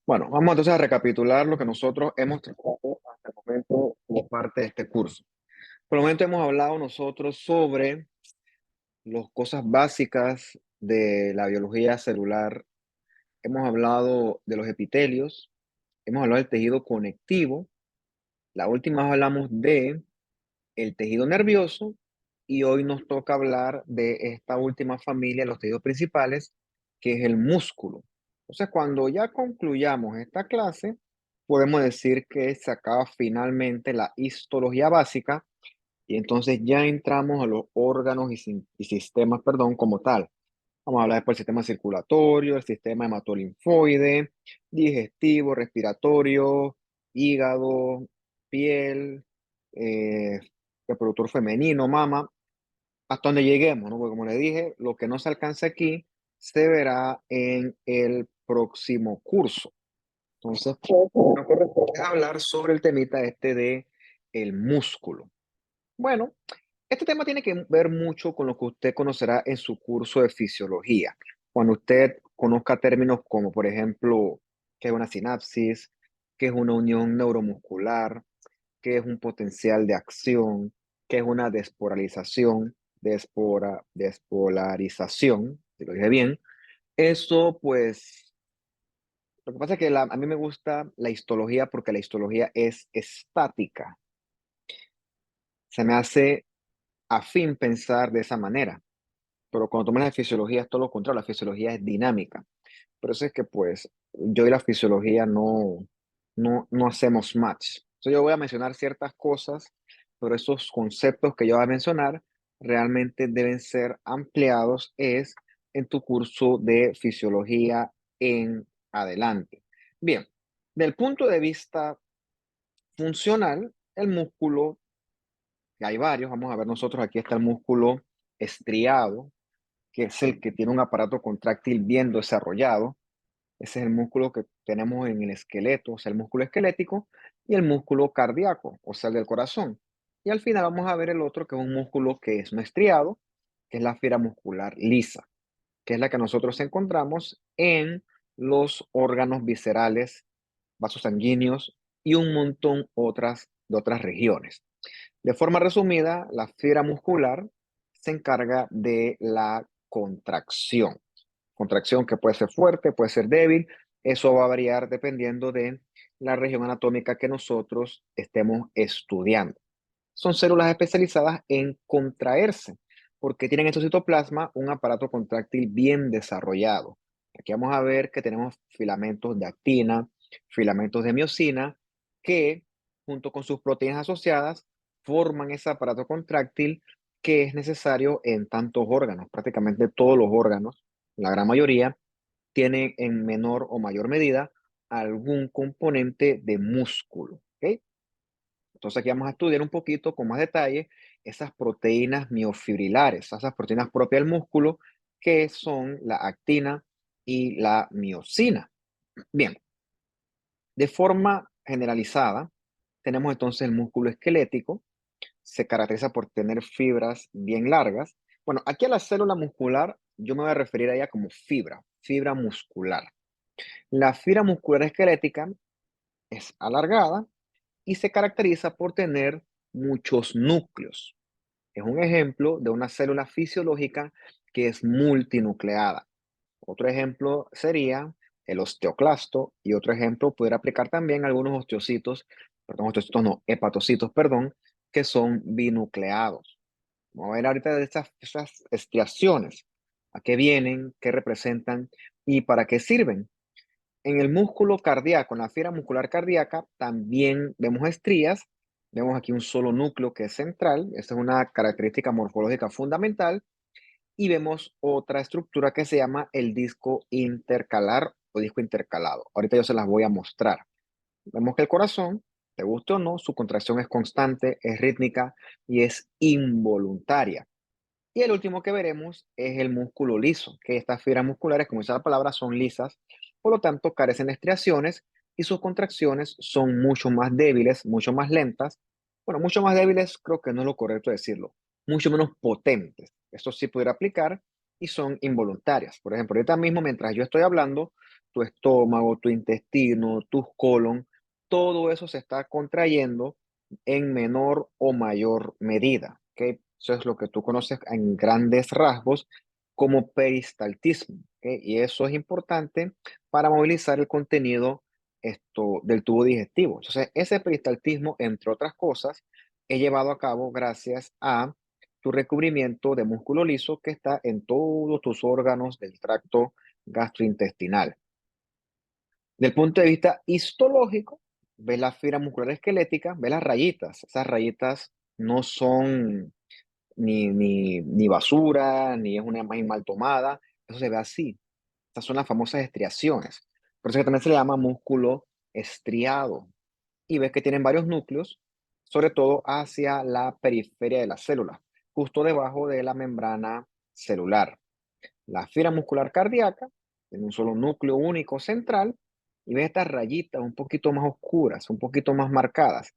Bueno, vamos entonces a recapitular lo que nosotros hemos tratado hasta el momento como parte de este curso. Por el momento hemos hablado nosotros sobre las cosas básicas de la biología celular. Hemos hablado de los epitelios, hemos hablado del tejido conectivo. La última vez hablamos de el tejido nervioso y hoy nos toca hablar de esta última familia, los tejidos principales, que es el músculo. Entonces, cuando ya concluyamos esta clase, podemos decir que se acaba finalmente la histología básica y entonces ya entramos a los órganos y sistemas, perdón, como tal. Vamos a hablar después del sistema circulatorio, el sistema hematolinfoide, digestivo, respiratorio, hígado, piel, eh, reproductor femenino, mama, hasta donde lleguemos, ¿no? Porque como le dije, lo que no se alcanza aquí se verá en el próximo curso. Entonces, pues, nos corresponde hablar sobre el temita este de el músculo. Bueno, este tema tiene que ver mucho con lo que usted conocerá en su curso de fisiología. Cuando usted conozca términos como, por ejemplo, qué es una sinapsis, qué es una unión neuromuscular, qué es un potencial de acción, qué es una despolarización, si lo dije bien. Eso, pues, lo que pasa es que a mí me gusta la histología porque la histología es estática. Se me hace afín pensar de esa manera. Pero cuando tomas la fisiología es todo lo contrario, la fisiología es dinámica. Por eso es que pues yo y la fisiología no hacemos match. Entonces yo voy a mencionar ciertas cosas, pero esos conceptos que yo voy a mencionar realmente deben ser ampliados es en tu curso de fisiología en adelante. Bien, del punto de vista funcional, el músculo, y hay varios, vamos a ver nosotros, aquí está el músculo estriado, que es el que tiene un aparato contráctil bien desarrollado. Ese es el músculo que tenemos en el esqueleto, o sea, el músculo esquelético, y el músculo cardíaco, o sea, el del corazón. Y al final vamos a ver el otro, que es un músculo que es no estriado, que es la fibra muscular lisa, que es la que nosotros encontramos en los órganos viscerales, vasos sanguíneos y un montón de otras regiones. De forma resumida, la fibra muscular se encarga de la contracción. Contracción que puede ser fuerte, puede ser débil. Eso va a variar dependiendo de la región anatómica que nosotros estemos estudiando. Son células especializadas en contraerse porque tienen en su citoplasma un aparato contráctil bien desarrollado. Aquí vamos a ver que tenemos filamentos de actina, filamentos de miosina, que junto con sus proteínas asociadas forman ese aparato contráctil que es necesario en tantos órganos. Prácticamente todos los órganos, la gran mayoría, tienen en menor o mayor medida algún componente de músculo. ¿Ok? Entonces aquí vamos a estudiar un poquito con más detalle esas proteínas miofibrilares, esas proteínas propias del músculo, que son la actina y la miosina. Bien, de forma generalizada, tenemos entonces el músculo esquelético, se caracteriza por tener fibras bien largas. Bueno, aquí a la célula muscular yo me voy a referir a ella como fibra muscular. La fibra muscular esquelética es alargada y se caracteriza por tener muchos núcleos. Es un ejemplo de una célula fisiológica que es multinucleada. Otro ejemplo sería el osteoclasto y otro ejemplo pudiera aplicar también a algunos osteocitos no, hepatocitos, perdón, que son binucleados. Vamos a ver ahorita de esas estriaciones, a qué vienen, qué representan y para qué sirven. En el músculo cardíaco, en la fibra muscular cardíaca, también vemos estrías. Vemos aquí un solo núcleo que es central. Esa es una característica morfológica fundamental. Y vemos otra estructura que se llama el disco intercalar o disco intercalado. Ahorita yo se las voy a mostrar. Vemos que el corazón, te guste o no, su contracción es constante, es rítmica y es involuntaria. Y el último que veremos es el músculo liso, que estas fibras musculares, como dice la palabra, son lisas, por lo tanto carecen de estriaciones y sus contracciones son mucho más débiles, mucho más lentas. Bueno, mucho más débiles creo que no es lo correcto decirlo, mucho menos potentes. Esto sí pudiera aplicar y son involuntarias. Por ejemplo, ahorita mismo, mientras yo estoy hablando, tu estómago, tu intestino, tu colon, todo eso se está contrayendo en menor o mayor medida, ¿ok? Eso es lo que tú conoces en grandes rasgos como peristaltismo, ¿ok? Y eso es importante para movilizar el contenido del tubo digestivo. Entonces, ese peristaltismo, entre otras cosas, es llevado a cabo gracias a tu recubrimiento de músculo liso que está en todos tus órganos del tracto gastrointestinal. Del punto de vista histológico, ves la fibra muscular esquelética, ves las rayitas. Esas rayitas no son ni basura, ni es una imagen mal tomada. Eso se ve así. Estas son las famosas estriaciones. Por eso que también se le llama músculo estriado. Y ves que tienen varios núcleos, sobre todo hacia la periferia de la célula, justo debajo de la membrana celular. La fibra muscular cardíaca tiene un solo núcleo único central y ves estas rayitas un poquito más oscuras, un poquito más marcadas.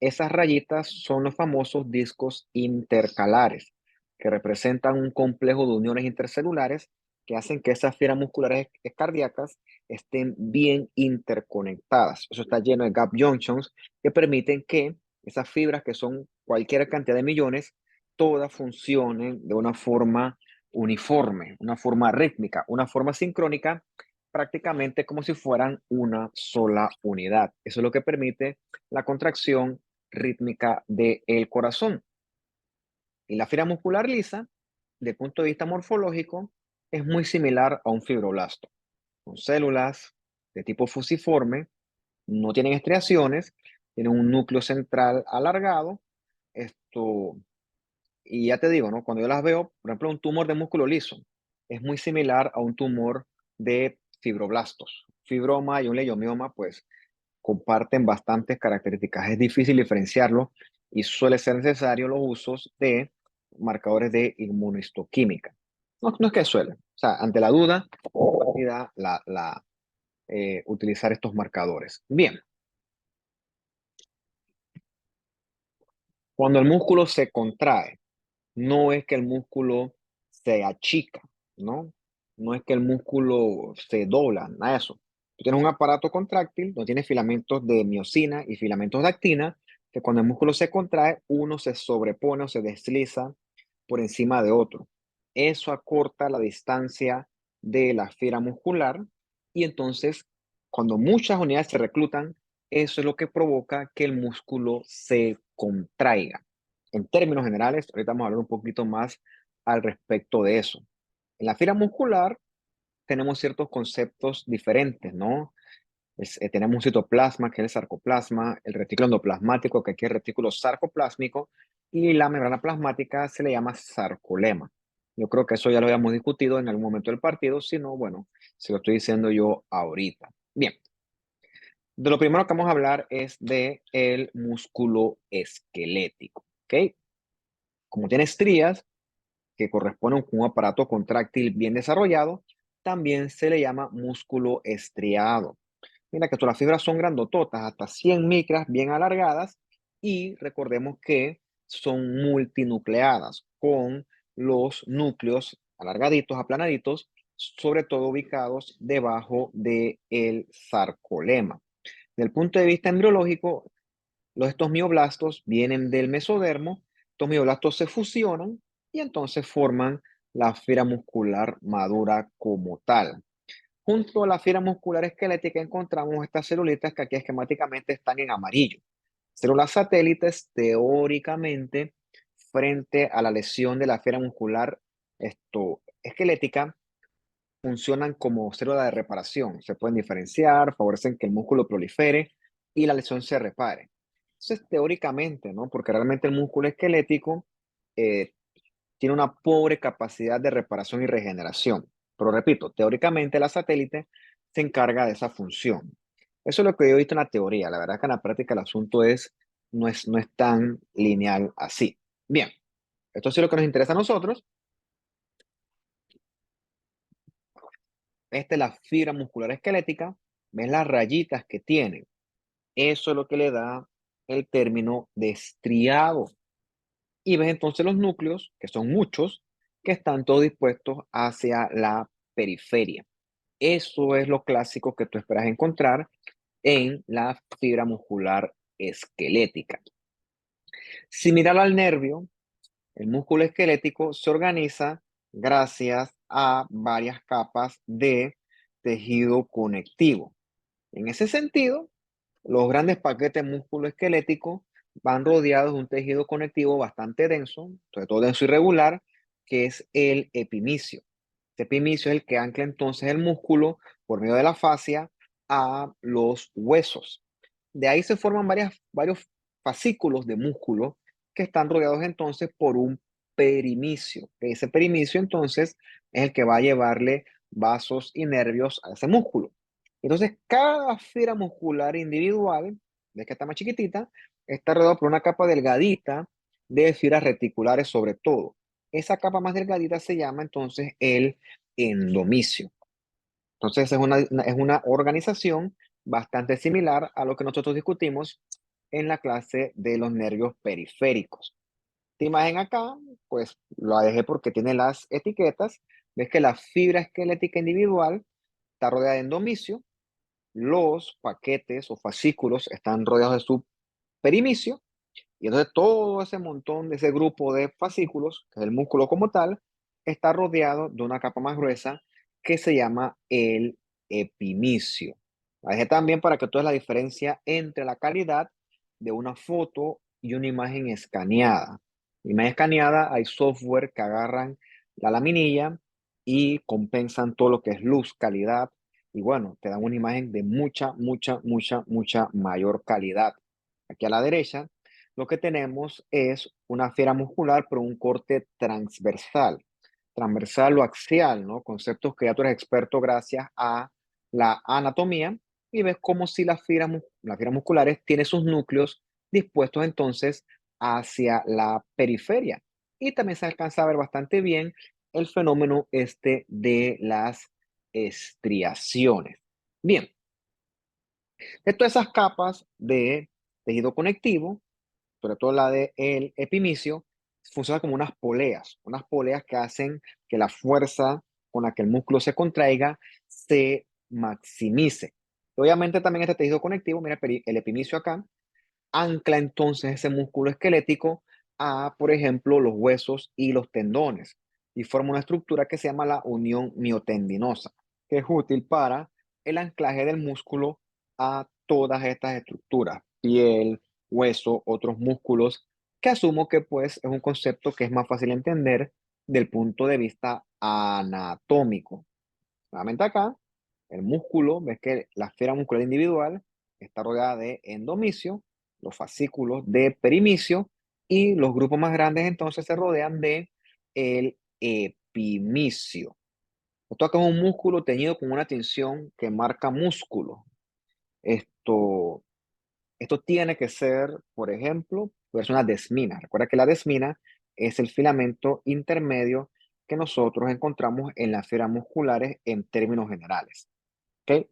Esas rayitas son los famosos discos intercalares, que representan un complejo de uniones intercelulares que hacen que esas fibras musculares cardíacas estén bien interconectadas. Eso está lleno de gap junctions que permiten que esas fibras, que son cualquier cantidad de millones, todas funcionen de una forma uniforme, una forma rítmica, una forma sincrónica, prácticamente como si fueran una sola unidad. Eso es lo que permite la contracción rítmica del corazón. Y la fibra muscular lisa, desde el punto de vista morfológico, es muy similar a un fibroblasto, con células de tipo fusiforme, no tienen estriaciones, tienen un núcleo central alargado. Esto, y ya te digo, ¿no? Cuando yo las veo, por ejemplo, un tumor de músculo liso es muy similar a un tumor de fibroblastos. Fibroma y un leiomioma, pues comparten bastantes características. Es difícil diferenciarlo y suele ser necesario los usos de marcadores de inmunohistoquímica. No, no es que suele. O sea, ante la duda, utilizar estos marcadores. Bien, cuando el músculo se contrae, no es que el músculo se achica, ¿no? No es que el músculo se dobla, nada de eso. Tú tienes un aparato contráctil donde tienes filamentos de miosina y filamentos de actina, que cuando el músculo se contrae, uno se sobrepone o se desliza por encima de otro. Eso acorta la distancia de la fibra muscular y entonces, cuando muchas unidades se reclutan, eso es lo que provoca que el músculo se contraiga. En términos generales, ahorita vamos a hablar un poquito más al respecto de eso. En la fibra muscular tenemos ciertos conceptos diferentes, ¿no? Tenemos un citoplasma, que es el sarcoplasma, el retículo endoplasmático, que aquí es el retículo sarcoplásmico, y la membrana plasmática se le llama sarcolema. Yo creo que eso ya lo habíamos discutido en algún momento del partido, si no, bueno, se lo estoy diciendo yo ahorita. Bien, de lo primero que vamos a hablar es de el músculo esquelético, ¿ok? Como tiene estrías, que corresponden con un aparato contráctil bien desarrollado, también se le llama músculo estriado. Mira que todas las fibras son grandototas, hasta 100 micras, bien alargadas, y recordemos que son multinucleadas, con los núcleos alargaditos, aplanaditos, sobre todo ubicados debajo del sarcolema. Desde el punto de vista embriológico, estos mioblastos vienen del mesodermo, estos mioblastos se fusionan y entonces forman la fibra muscular madura como tal. Junto a la fibra muscular esquelética encontramos estas celulitas que aquí esquemáticamente están en amarillo. Células satélites, teóricamente, frente a la lesión de la fibra muscular esquelética, funcionan como células de reparación. Se pueden diferenciar, favorecen que el músculo prolifere y la lesión se repare. Entonces, teóricamente, ¿no? Porque realmente el músculo esquelético eh, tiene una pobre capacidad de reparación y regeneración. Pero repito, teóricamente la satélite se encarga de esa función. Eso es lo que yo he visto en la teoría. La verdad es que en la práctica el asunto no es tan lineal así. Bien, esto sí es lo que nos interesa a nosotros. Esta es la fibra muscular esquelética. ¿Ves las rayitas que tiene? Eso es lo que le da el término de estriado. Y ves entonces los núcleos, que son muchos, que están todos dispuestos hacia la periferia. Eso es lo clásico que tú esperas encontrar en la fibra muscular esquelética. Similar al nervio, el músculo esquelético se organiza gracias a varias capas de tejido conectivo. En ese sentido, los grandes paquetes músculo-esqueléticos van rodeados de un tejido conectivo bastante denso, sobre todo denso y regular, que es el epimicio. Este epimicio es el que ancla entonces el músculo por medio de la fascia a los huesos. De ahí se forman varios fascículos de músculo que están rodeados entonces por un perimicio. Ese perimicio entonces es el que va a llevarle vasos y nervios a ese músculo. Entonces, cada fibra muscular individual, ves que está más chiquitita, está rodeada por una capa delgadita de fibras reticulares sobre todo. Esa capa más delgadita se llama entonces el endomicio. Entonces, es una organización bastante similar a lo que nosotros discutimos en la clase de los nervios periféricos. Esta imagen acá, pues la dejé porque tiene las etiquetas. Ves que la fibra esquelética individual está rodeada de endomicio, los paquetes o fascículos están rodeados de su perimicio, y entonces todo ese montón de ese grupo de fascículos, que es el músculo como tal, está rodeado de una capa más gruesa que se llama el epimicio. La dejé también para que tú veas la diferencia entre la calidad de una foto y una imagen escaneada. En imagen escaneada hay software que agarran la laminilla y compensan todo lo que es luz, calidad, y bueno, te dan una imagen de mucha mayor calidad. Aquí a la derecha lo que tenemos es una fibra muscular, pero un corte transversal, transversal o axial, ¿no? Conceptos que ya tú eres experto gracias a la anatomía y ves como si las fibras musculares tienen sus núcleos dispuestos entonces hacia la periferia. Y también se alcanza a ver bastante bien el fenómeno este de las estriaciones. Bien, de todas esas capas de tejido conectivo, sobre todo la del epimicio, funciona como unas poleas que hacen que la fuerza con la que el músculo se contraiga se maximice. Obviamente también este tejido conectivo, mira el epimicio acá, ancla entonces ese músculo esquelético a, por ejemplo, los huesos y los tendones y forma una estructura que se llama la unión miotendinosa, que es útil para el anclaje del músculo a todas estas estructuras, piel, hueso, otros músculos, que asumo que pues es un concepto que es más fácil entender del punto de vista anatómico. Nuevamente acá, el músculo, ves que la esfera muscular individual está rodeada de endomicio, los fascículos de perimicio y los grupos más grandes entonces se rodean de el epimicio. Esto acá es un músculo teñido con una tinción que marca músculo. Esto, esto tiene que ser, por ejemplo, pues una desmina. Recuerda que la desmina es el filamento intermedio que nosotros encontramos en las fibras musculares en términos generales. ¿Ok?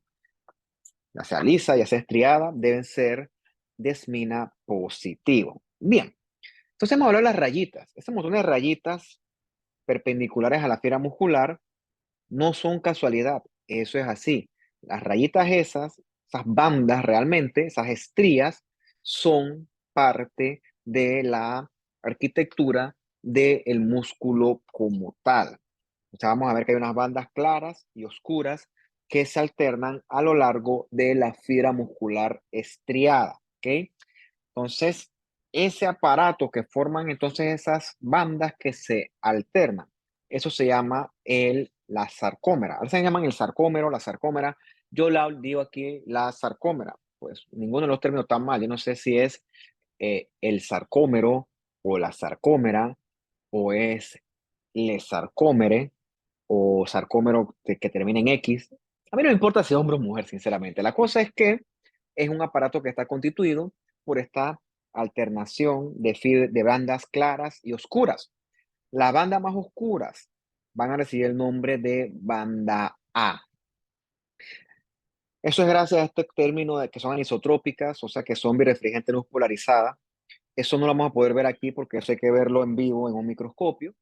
Ya sea lisa, ya sea estriada, deben ser desmina positivo. Bien, entonces hemos hablado de las rayitas. Ese montón de rayitas perpendiculares a la fibra muscular no son casualidad, eso es así. Las rayitas esas bandas realmente, esas estrías, son parte de la arquitectura del músculo como tal. O sea, vamos a ver que hay unas bandas claras y oscuras que se alternan a lo largo de la fibra muscular estriada, ¿ok? Entonces, ese aparato que forman entonces esas bandas que se alternan, eso se llama la sarcómera. A veces se llaman el sarcómero, la sarcómera. Yo la digo aquí la sarcómera. Pues ninguno de los términos está mal. Yo no sé si es el sarcómero o la sarcómera o es le sarcómere o sarcómero que termina en X. A mí no me importa si es hombre o mujer, sinceramente. La cosa es que es un aparato que está constituido por esta alternación de bandas claras y oscuras. Las bandas más oscuras van a recibir el nombre de banda A. Eso es gracias a este término de que son anisotrópicas, o sea que son birrefringentes no polarizadas. Eso no lo vamos a poder ver aquí porque eso hay que verlo en vivo en un microscopio.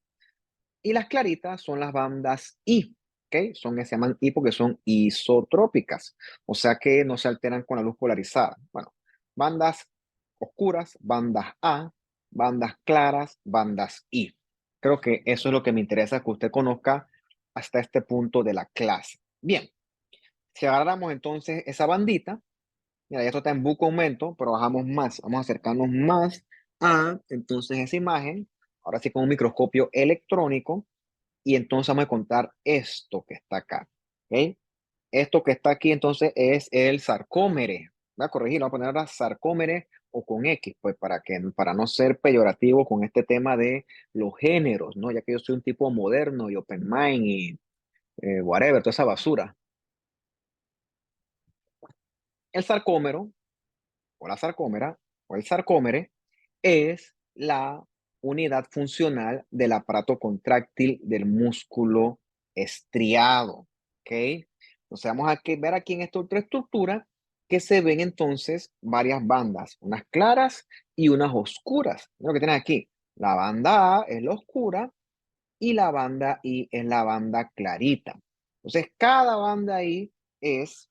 Y las claritas son las bandas I, ¿ok? Se llaman I porque son isotrópicas, o sea que no se alteran con la luz polarizada. Bueno, bandas oscuras, bandas A, bandas claras, bandas I. Creo que eso es lo que me interesa que usted conozca hasta este punto de la clase. Bien, si agarramos entonces esa bandita, mira, ya esto está en buco aumento, pero bajamos más, vamos a acercarnos más a entonces esa imagen, ahora sí con un microscopio electrónico, y entonces vamos a contar esto que está acá, ¿ok? Esto que está aquí entonces es el sarcómere. Voy a corregir, voy a poner ahora sarcómere o con X, pues para no ser peyorativo con este tema de los géneros, ¿no? Ya que yo soy un tipo moderno y open mind y whatever, toda esa basura. El sarcómero o la sarcómera o el sarcómere es la unidad funcional del aparato contráctil del músculo estriado, ¿ok? Entonces vamos a ver aquí en esta otra estructura que se ven entonces varias bandas, unas claras y unas oscuras. Lo que tienes aquí, la banda A es la oscura y la banda I es la banda clarita. Entonces cada banda ahí es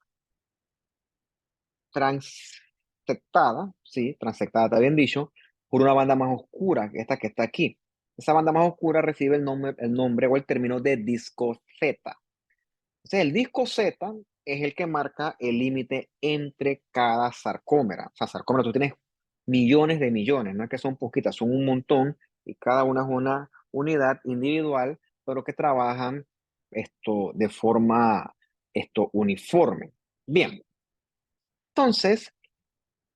transectada, sí, transectada, está bien dicho, por una banda más oscura, esta que está aquí. Esa banda más oscura recibe el nombre o el término de disco Z. Entonces, el disco Z es el que marca el límite entre cada sarcómera. O sea, sarcómera, tú tienes millones de millones, no es que son poquitas, son un montón y cada una es una unidad individual, pero que trabajan esto de forma uniforme. Bien, entonces,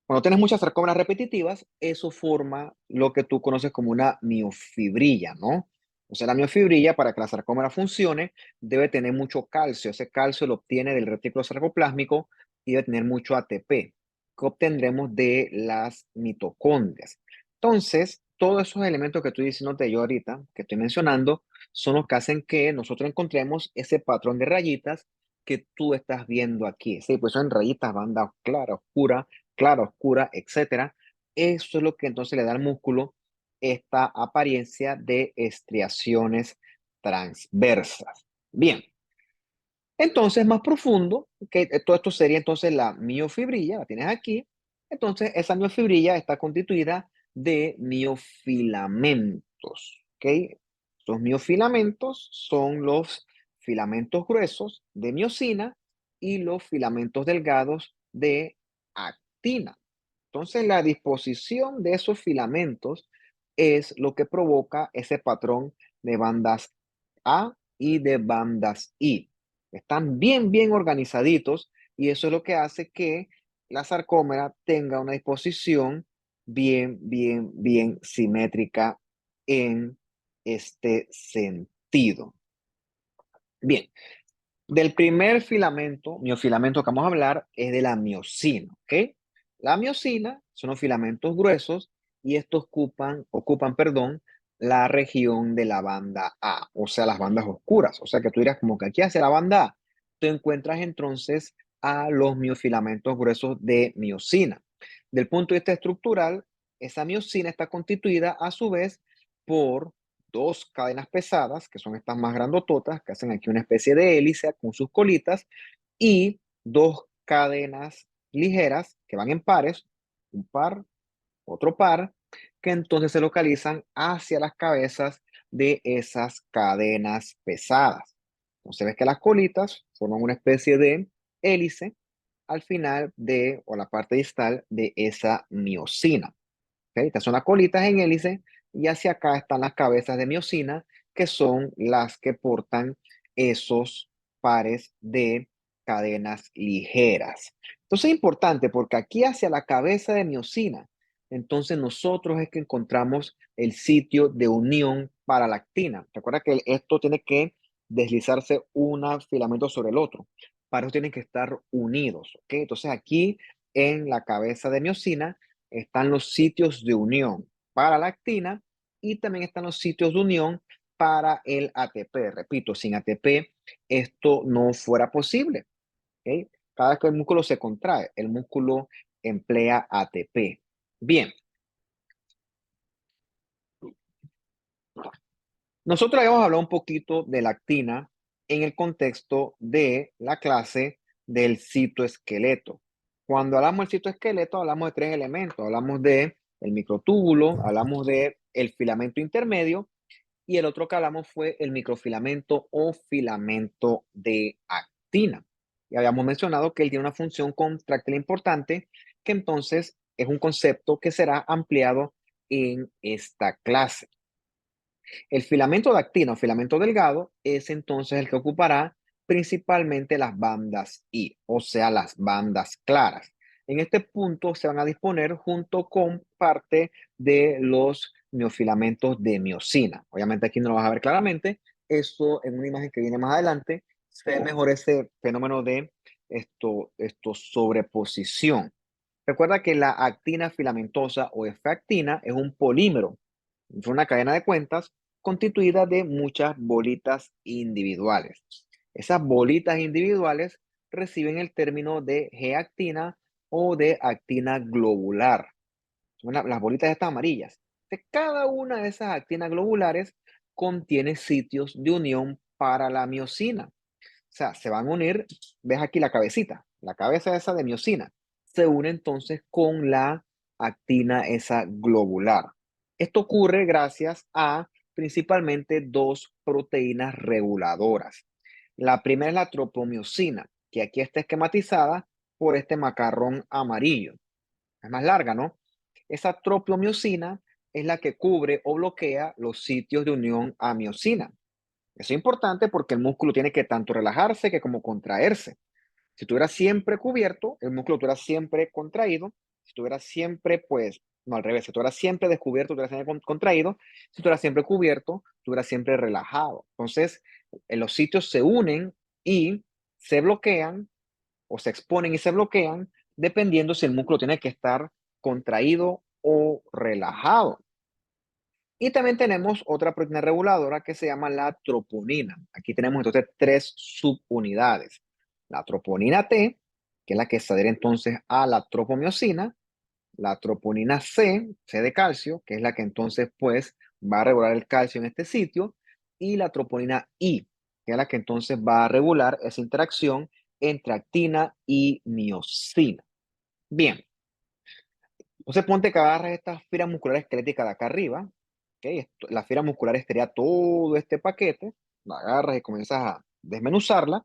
cuando tienes muchas sarcómeras repetitivas, eso forma lo que tú conoces como una miofibrilla, ¿no? O sea, la miofibrilla, para que la sarcómera funcione, debe tener mucho calcio. Ese calcio lo obtiene del retículo sarcoplásmico y debe tener mucho ATP, que obtendremos de las mitocondrias. Entonces, todos esos elementos que estoy diciéndote yo ahorita, que estoy mencionando, son los que hacen que nosotros encontremos ese patrón de rayitas que tú estás viendo aquí. Sí, pues son rayitas, banda clara, oscura, clara, oscura, etcétera. Eso es lo que entonces le da al músculo esta apariencia de estriaciones transversas. Bien, entonces más profundo, que todo esto sería entonces la miofibrilla, la tienes aquí. Entonces esa miofibrilla está constituida de miofilamentos, ¿ok? Los miofilamentos son los filamentos gruesos de miocina y los filamentos delgados de actina. Entonces, la disposición de esos filamentos es lo que provoca ese patrón de bandas A y de bandas I. Están bien, bien organizaditos y eso es lo que hace que la sarcómera tenga una disposición bien, bien, bien simétrica en este sentido. Bien, del primer filamento, miofilamento que vamos a hablar, es de la miocina, ¿ok? La miocina son los filamentos gruesos y estos ocupan, la región de la banda A, o sea, las bandas oscuras. O sea, que tú dirás como que aquí hacia la banda A, tú encuentras entonces a los miofilamentos gruesos de miocina. Del punto de vista estructural, esa miocina está constituida a su vez por dos cadenas pesadas, que son estas más grandototas, que hacen aquí una especie de hélice con sus colitas, y dos cadenas ligeras que van en pares, un par, otro par, que entonces se localizan hacia las cabezas de esas cadenas pesadas. Entonces ves que las colitas forman una especie de hélice al final de, o la parte distal de esa miocina. ¿Ok? Estas son las colitas en hélice y hacia acá están las cabezas de miocina, que son las que portan esos pares de cadenas ligeras. Entonces es importante porque aquí hacia la cabeza de miocina, entonces nosotros es que encontramos el sitio de unión para la actina. Recuerda que esto tiene que deslizarse un filamento sobre el otro. Para eso tienen que estar unidos. ¿Ok? Entonces aquí en la cabeza de miocina están los sitios de unión para la actina y también están los sitios de unión para el ATP. Repito, sin ATP esto no fuera posible. ¿Ok? Cada vez que el músculo se contrae, el músculo emplea ATP. Bien, Nosotros habíamos hablado un poquito de la actina en el contexto de la clase del citoesqueleto. Cuando hablamos del citoesqueleto, hablamos de tres elementos. Hablamos de el microtúbulo, hablamos de el filamento intermedio y el otro que hablamos fue el microfilamento o filamento de actina. Y habíamos mencionado que él tiene una función contráctil importante, que entonces es un concepto que será ampliado en esta clase. El filamento de actina o filamento delgado es entonces el que ocupará principalmente las bandas I, o sea, las bandas claras. En este punto se van a disponer junto con parte de los miofilamentos de miosina. Obviamente aquí no lo vas a ver claramente. Esto en una imagen que viene más adelante se ve mejor ese fenómeno de sobreposición. Recuerda que la actina filamentosa o F-actina es un polímero, es una cadena de cuentas constituida de muchas bolitas individuales. Esas bolitas individuales reciben el término de G-actina o de actina globular. Son las bolitas estas amarillas. Cada una de esas actinas globulares contiene sitios de unión para la miosina. O sea, se van a unir, ves aquí la cabeza esa de miosina, se une entonces con la actina esa globular. Esto ocurre gracias a principalmente dos proteínas reguladoras. La primera es la tropomiosina, que aquí está esquematizada por este macarrón amarillo. Es más larga, ¿no? Esa tropomiosina es la que cubre o bloquea los sitios de unión a miosina. Eso es importante porque el músculo tiene que tanto relajarse que como contraerse. Si estuviera siempre cubierto, el músculo estuviera siempre contraído. Si estuviera siempre, pues, no al revés, si estuviera siempre descubierto, estuviera siempre contraído. Si estuviera siempre cubierto, estuviera siempre relajado. Entonces, los sitios se unen y se bloquean o se exponen y se bloquean dependiendo si el músculo tiene que estar contraído o relajado. Y también tenemos otra proteína reguladora que se llama la troponina. Aquí tenemos entonces tres subunidades. La troponina T, que es la que se adhiere entonces a la tropomiosina, la troponina C, C de calcio, que es la que entonces pues va a regular el calcio en este sitio, y la troponina I, que es la que entonces va a regular esa interacción entre actina y miosina. Bien, entonces ponte que agarras esta fibra muscular esquelética de acá arriba, ¿ok? La fibra muscular estaría todo este paquete, la agarras y comienzas a desmenuzarla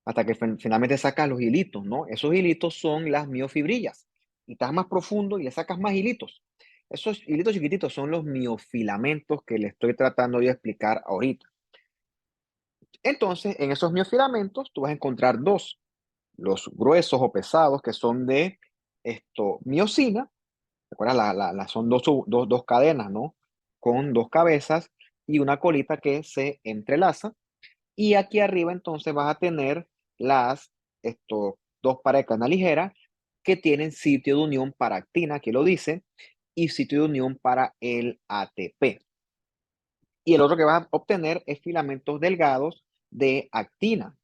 hasta que finalmente sacas los hilitos, ¿no? Esos hilitos son las miofibrillas. Y estás más profundo y le sacas más hilitos. Esos hilitos chiquititos son los miofilamentos que le estoy tratando de explicar ahorita. Entonces, en esos miofilamentos tú vas a encontrar dos, los gruesos o pesados que son de miosina. ¿Recuerdas? Son dos cadenas, ¿no? Con dos cabezas y una colita que se entrelaza. Y aquí arriba entonces vas a tener dos paredes de cadena ligera que tienen sitio de unión para actina, que lo dice, y sitio de unión para el ATP. Y el otro que vas a obtener es filamentos delgados de actina.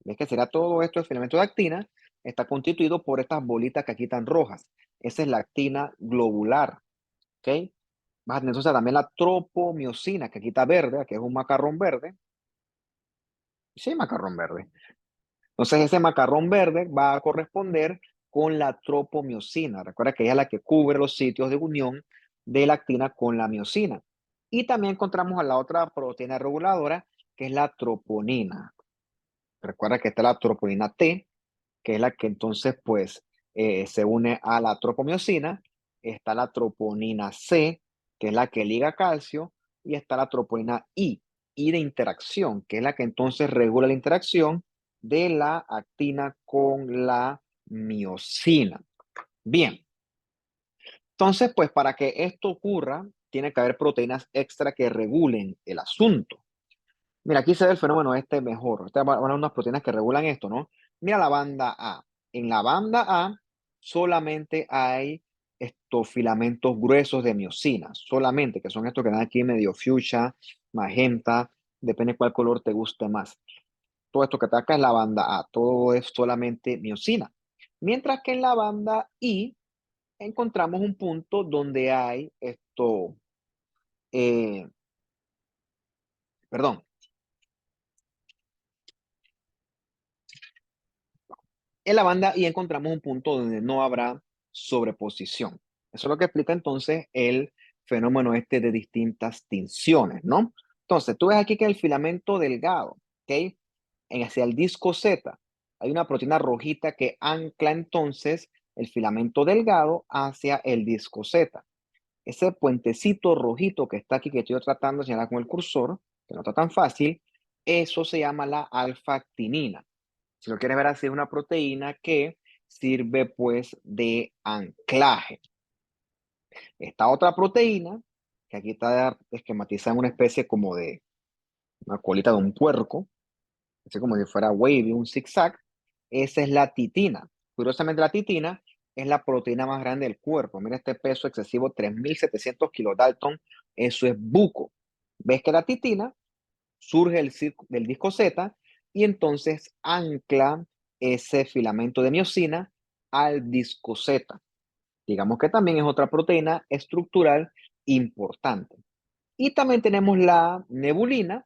¿Ves que será todo esto el filamento de actina? Está constituido por estas bolitas que aquí están rojas. Esa es la actina globular. ¿Ok? Vas a tener entonces también la tropomiosina, que aquí está verde, que es un macarrón verde. Sí, macarrón verde. Entonces ese macarrón verde va a corresponder con la tropomiosina. Recuerda que ella es la que cubre los sitios de unión de la actina con la miosina. Y también encontramos a la otra proteína reguladora, que es la troponina. Recuerda que está la troponina T, que es la que entonces pues se une a la tropomiosina. Está la troponina C, que es la que liga calcio, y está la troponina I de interacción, que es la que entonces regula la interacción de la actina con la miosina. Bien, entonces pues para que esto ocurra, tiene que haber proteínas extra que regulen el asunto. Mira, aquí se ve el fenómeno este mejor. Estas van a unas proteínas que regulan esto, ¿no? Mira la banda A. En la banda A solamente hay estos filamentos gruesos de miosina, solamente, que son estos que dan aquí medio fuchsia, magenta, depende cuál color te guste más. Todo esto que está acá es la banda A, todo es solamente miosina. Mientras que en la banda I encontramos un punto donde hay eh, Perdón. En la banda I encontramos un punto donde no habrá sobreposición. Eso es lo que explica entonces el fenómeno este de distintas tinciones, ¿no? Entonces, tú ves aquí que el filamento delgado, ¿ok? Hacia el disco Z, hay una proteína rojita que ancla entonces el filamento delgado hacia el disco Z. Ese puentecito rojito que está aquí, que estoy tratando de señalar con el cursor, que no está tan fácil, eso se llama la alfa-actinina. Si lo quieres ver así, es una proteína que sirve pues de anclaje. Esta otra proteína, que aquí está esquematizada en una especie como de una colita de un puerco, así como si fuera wavy, un zigzag, esa es la titina. Curiosamente, la titina es la proteína más grande del cuerpo. Mira este peso excesivo, 3.700 kilodalton, eso es buco. ¿Ves que la titina surge del disco Z y entonces ancla ese filamento de miosina al disco Z? Digamos que también es otra proteína estructural importante. Y también tenemos la nebulina,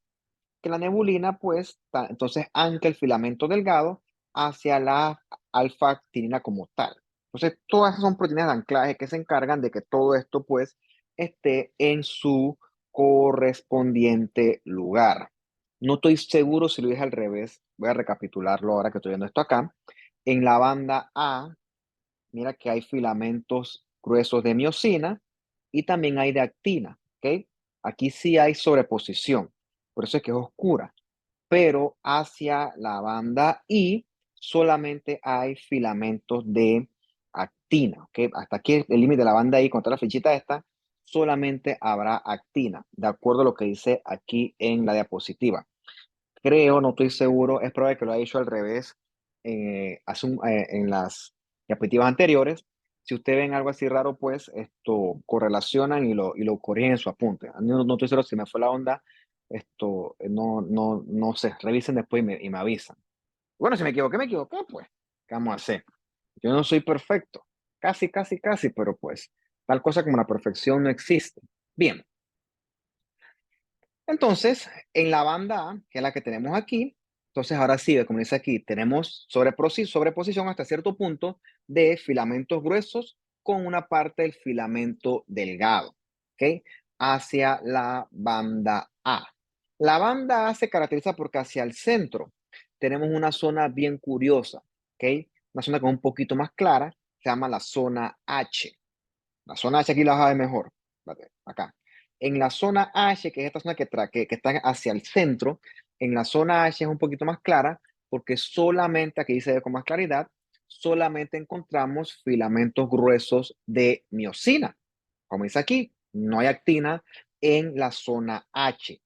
que la nebulina pues entonces ancla el filamento delgado hacia la alfa-actinina como tal. Entonces todas esas son proteínas de anclaje que se encargan de que todo esto pues esté en su correspondiente lugar. No estoy seguro si lo dije al revés, voy a recapitularlo ahora que estoy viendo esto acá. En la banda A, mira que hay filamentos gruesos de miosina y también hay de actina, ¿ok? Aquí sí hay sobreposición, por eso es que es oscura, pero hacia la banda I solamente hay filamentos de actina, ¿ok? Hasta aquí el límite de la banda I, contra la flechita esta, solamente habrá actina, de acuerdo a lo que dice aquí en la diapositiva. Creo, no estoy seguro, es probable que lo haya hecho al revés en las diapositivas anteriores. Si ustedes ven algo así raro, pues esto correlacionan y lo corrigen en su apunte. A mí no estoy seguro si me fue la onda, no sé, revisen después y me avisan. Bueno, si me equivoqué, pues, ¿qué vamos a hacer? Yo no soy perfecto, casi, casi, casi, pero pues tal cosa como la perfección no existe. Bien, entonces, en la banda A, que es la que tenemos aquí, entonces ahora sí, como dice aquí, tenemos sobreposición hasta cierto punto de filamentos gruesos con una parte del filamento delgado, ¿ok? Hacia la banda A. La banda A se caracteriza porque hacia el centro tenemos una zona bien curiosa, ¿ok? Una zona que es un poquito más clara, se llama la zona H. La zona H aquí la vas a ver mejor. Espérate, acá. En la zona H, que es esta zona que está hacia el centro, en la zona H es un poquito más clara porque solamente, aquí dice con más claridad, solamente encontramos filamentos gruesos de miosina. Como dice aquí, no hay actina en la zona H.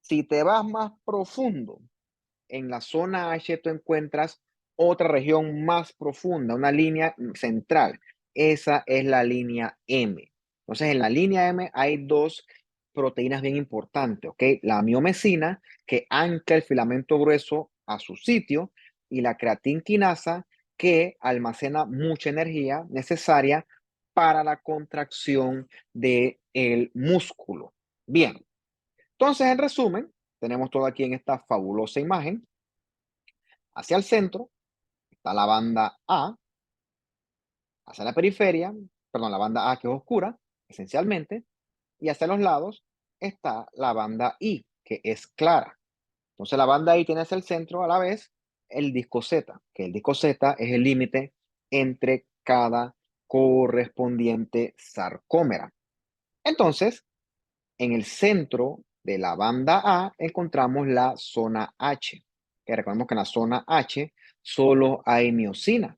Si te vas más profundo, en la zona H tú encuentras otra región más profunda, una línea central. Esa es la línea M. Entonces, en la línea M hay dos proteínas bien importantes, ¿ok? La miomesina, que ancla el filamento grueso a su sitio, y la creatinquinasa, que almacena mucha energía necesaria para la contracción del músculo. Bien, entonces, en resumen, tenemos todo aquí en esta fabulosa imagen. Hacia el centro está la banda A, hacia la periferia, perdón, la banda A que es oscura, esencialmente, y hacia los lados está la banda I, que es clara. Entonces la banda I tiene hacia el centro a la vez el disco Z, que el disco Z es el límite entre cada correspondiente sarcómera. Entonces, en el centro de la banda A encontramos la zona H, que recordemos que en la zona H solo hay miosina.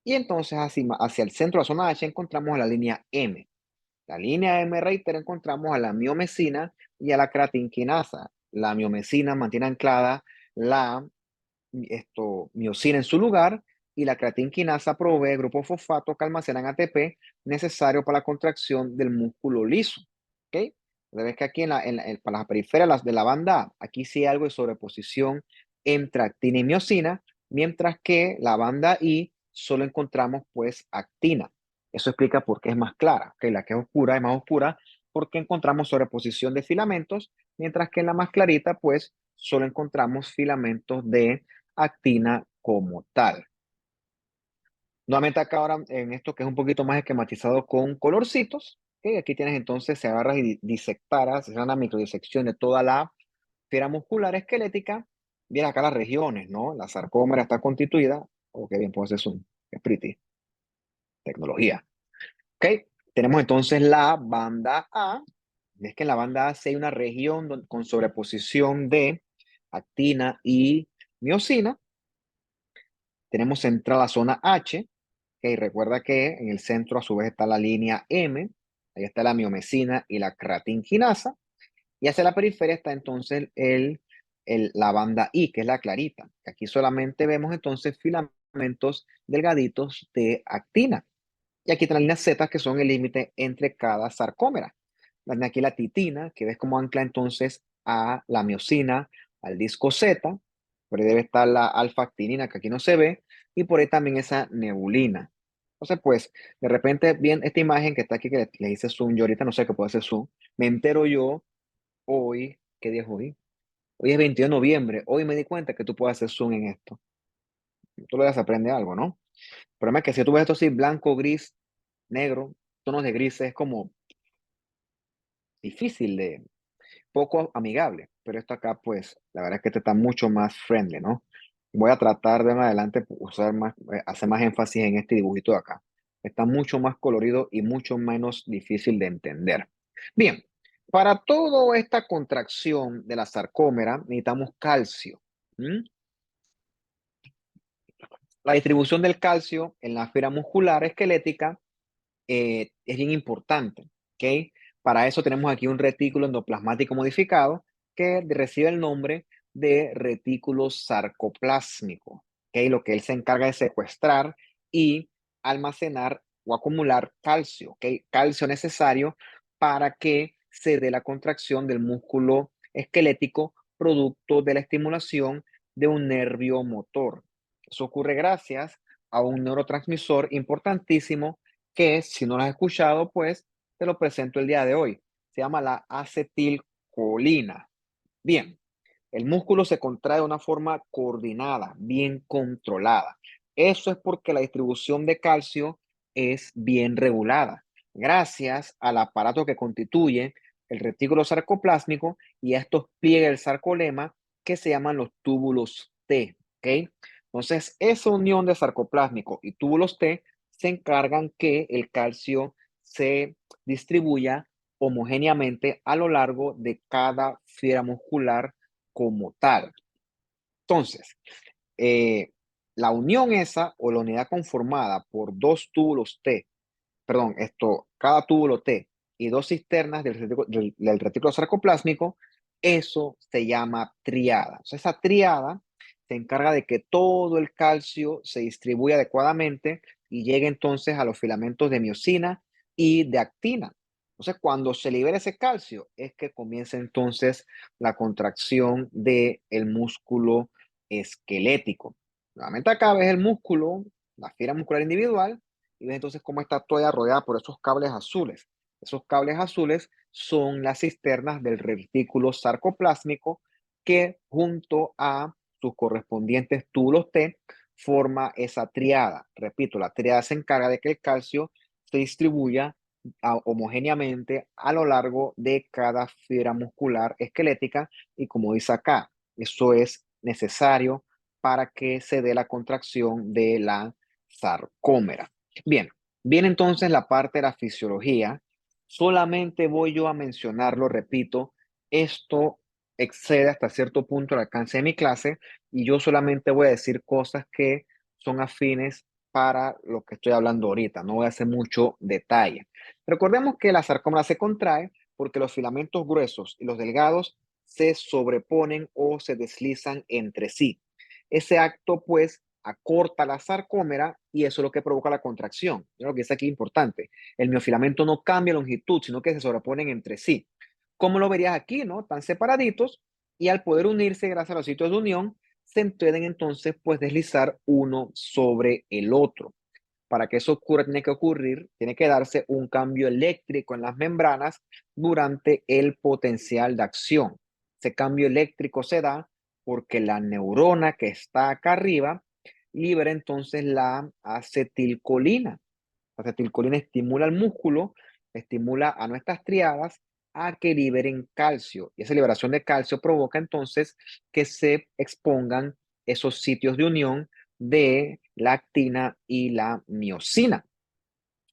Y entonces hacia el centro de la zona H encontramos la línea M. La línea M, reitero, encontramos a la miomesina y a la creatinquinasa. La miomesina mantiene anclada la miosina en su lugar y la creatinquinasa provee grupos fosfatos que almacenan ATP necesario para la contracción del músculo liso. ¿Ok? Ves que aquí para las periferias de la banda A, aquí sí hay algo de sobreposición entre actina y miosina, mientras que la banda I solo encontramos pues actina. Eso explica por qué es más clara, que la que es oscura es más oscura porque encontramos sobreposición de filamentos mientras que en la más clarita, pues, solo encontramos filamentos de actina como tal. Nuevamente acá ahora en esto que es un poquito más esquematizado con colorcitos, ¿ok? Aquí tienes entonces, se agarras y disectaras, se hace una microdisección de toda la fibra muscular esquelética. Bien acá las regiones, ¿no? La sarcómera está constituida, o qué bien, pues es un, es pretty, tecnología. ¿Ok? Tenemos entonces la banda A. Es que en la banda A sí hay una región con sobreposición de actina y miosina. Tenemos central la zona H. Ok, recuerda que en el centro a su vez está la línea M. Ahí está la miomesina y la creatinquinasa. Y hacia la periferia está entonces la banda I, que es la clarita. Aquí solamente vemos entonces filamentos delgaditos de actina. Y aquí están las líneas Z, que son el límite entre cada sarcómera. Aquí la titina, que ves cómo ancla entonces a la miosina, al disco Z. Por ahí debe estar la alfa-actinina, que aquí no se ve. Y por ahí también esa nebulina. Entonces, pues, de repente, bien, esta imagen que está aquí, que le hice zoom, yo ahorita no sé qué puede hacer zoom, me entero yo hoy, ¿qué día es hoy? Hoy es 22 de noviembre. Hoy me di cuenta que tú puedes hacer zoom en esto. Tú le das aprende algo, ¿no? El problema es que si tú ves esto así, blanco, gris, negro, tonos de grises, es como difícil de, poco amigable, pero esto acá, pues, la verdad es que este está mucho más friendly, ¿no? Voy a tratar de en adelante usar más, hacer más énfasis en este dibujito de acá. Está mucho más colorido y mucho menos difícil de entender. Bien, para toda esta contracción de la sarcómera necesitamos calcio. ¿Mm? La distribución del calcio en la fibra muscular esquelética es bien importante, ¿ok? Para eso tenemos aquí un retículo endoplasmático modificado que recibe el nombre de retículo sarcoplásmico, ¿ok? Lo que él se encarga de secuestrar y almacenar o acumular calcio, ¿ok? Calcio necesario para que se dé la contracción del músculo esquelético producto de la estimulación de un nervio motor. Eso ocurre gracias a un neurotransmisor importantísimo que si no lo has escuchado, pues te lo presento el día de hoy. Se llama la acetilcolina. Bien, el músculo se contrae de una forma coordinada, bien controlada. Eso es porque la distribución de calcio es bien regulada, gracias al aparato que constituye el retículo sarcoplásmico y a estos pliegues del sarcolema que se llaman los túbulos T. ¿Ok? Entonces, esa unión de sarcoplásmico y túbulos T se encargan que el calcio se distribuya homogéneamente a lo largo de cada fibra muscular como tal. Entonces, eh, la unión esa o la unidad conformada por dos túbulos T, perdón, cada túbulo T y dos cisternas del retículo sarcoplásmico, eso se llama triada. O sea, esa triada se encarga de que todo el calcio se distribuya adecuadamente y llegue entonces a los filamentos de miosina y de actina. Entonces, cuando se libera ese calcio, es que comienza entonces la contracción del músculo esquelético. Nuevamente acá ves el músculo, la fibra muscular individual, y ves entonces cómo está toda rodeada por esos cables azules. Esos cables azules son las cisternas del retículo sarcoplásmico que junto a sus correspondientes túbulos T forma esa triada. Repito, la triada se encarga de que el calcio se distribuya homogéneamente a lo largo de cada fibra muscular esquelética y como dice acá, eso es necesario para que se dé la contracción de la sarcómera. Bien, viene entonces la parte de la fisiología. Solamente voy yo a mencionarlo, repito, esto excede hasta cierto punto el alcance de mi clase y yo solamente voy a decir cosas que son afines para lo que estoy hablando ahorita. No voy a hacer mucho detalle. Recordemos que la sarcómera se contrae porque los filamentos gruesos y los delgados se sobreponen o se deslizan entre sí. Ese acto, pues, acorta la sarcómera y eso es lo que provoca la contracción. Lo que es aquí importante. El miofilamento no cambia longitud, sino que se sobreponen entre sí. Como lo verías aquí, ¿no? Están separaditos y al poder unirse gracias a los sitios de unión, se pueden entonces, pues, deslizar uno sobre el otro. Para que eso ocurra, tiene que darse un cambio eléctrico en las membranas durante el potencial de acción. Ese cambio eléctrico se da porque la neurona que está acá arriba libera entonces la acetilcolina. La acetilcolina estimula al músculo, estimula a nuestras triadas a que liberen calcio. Y esa liberación de calcio provoca entonces que se expongan esos sitios de unión de la actina y la miosina.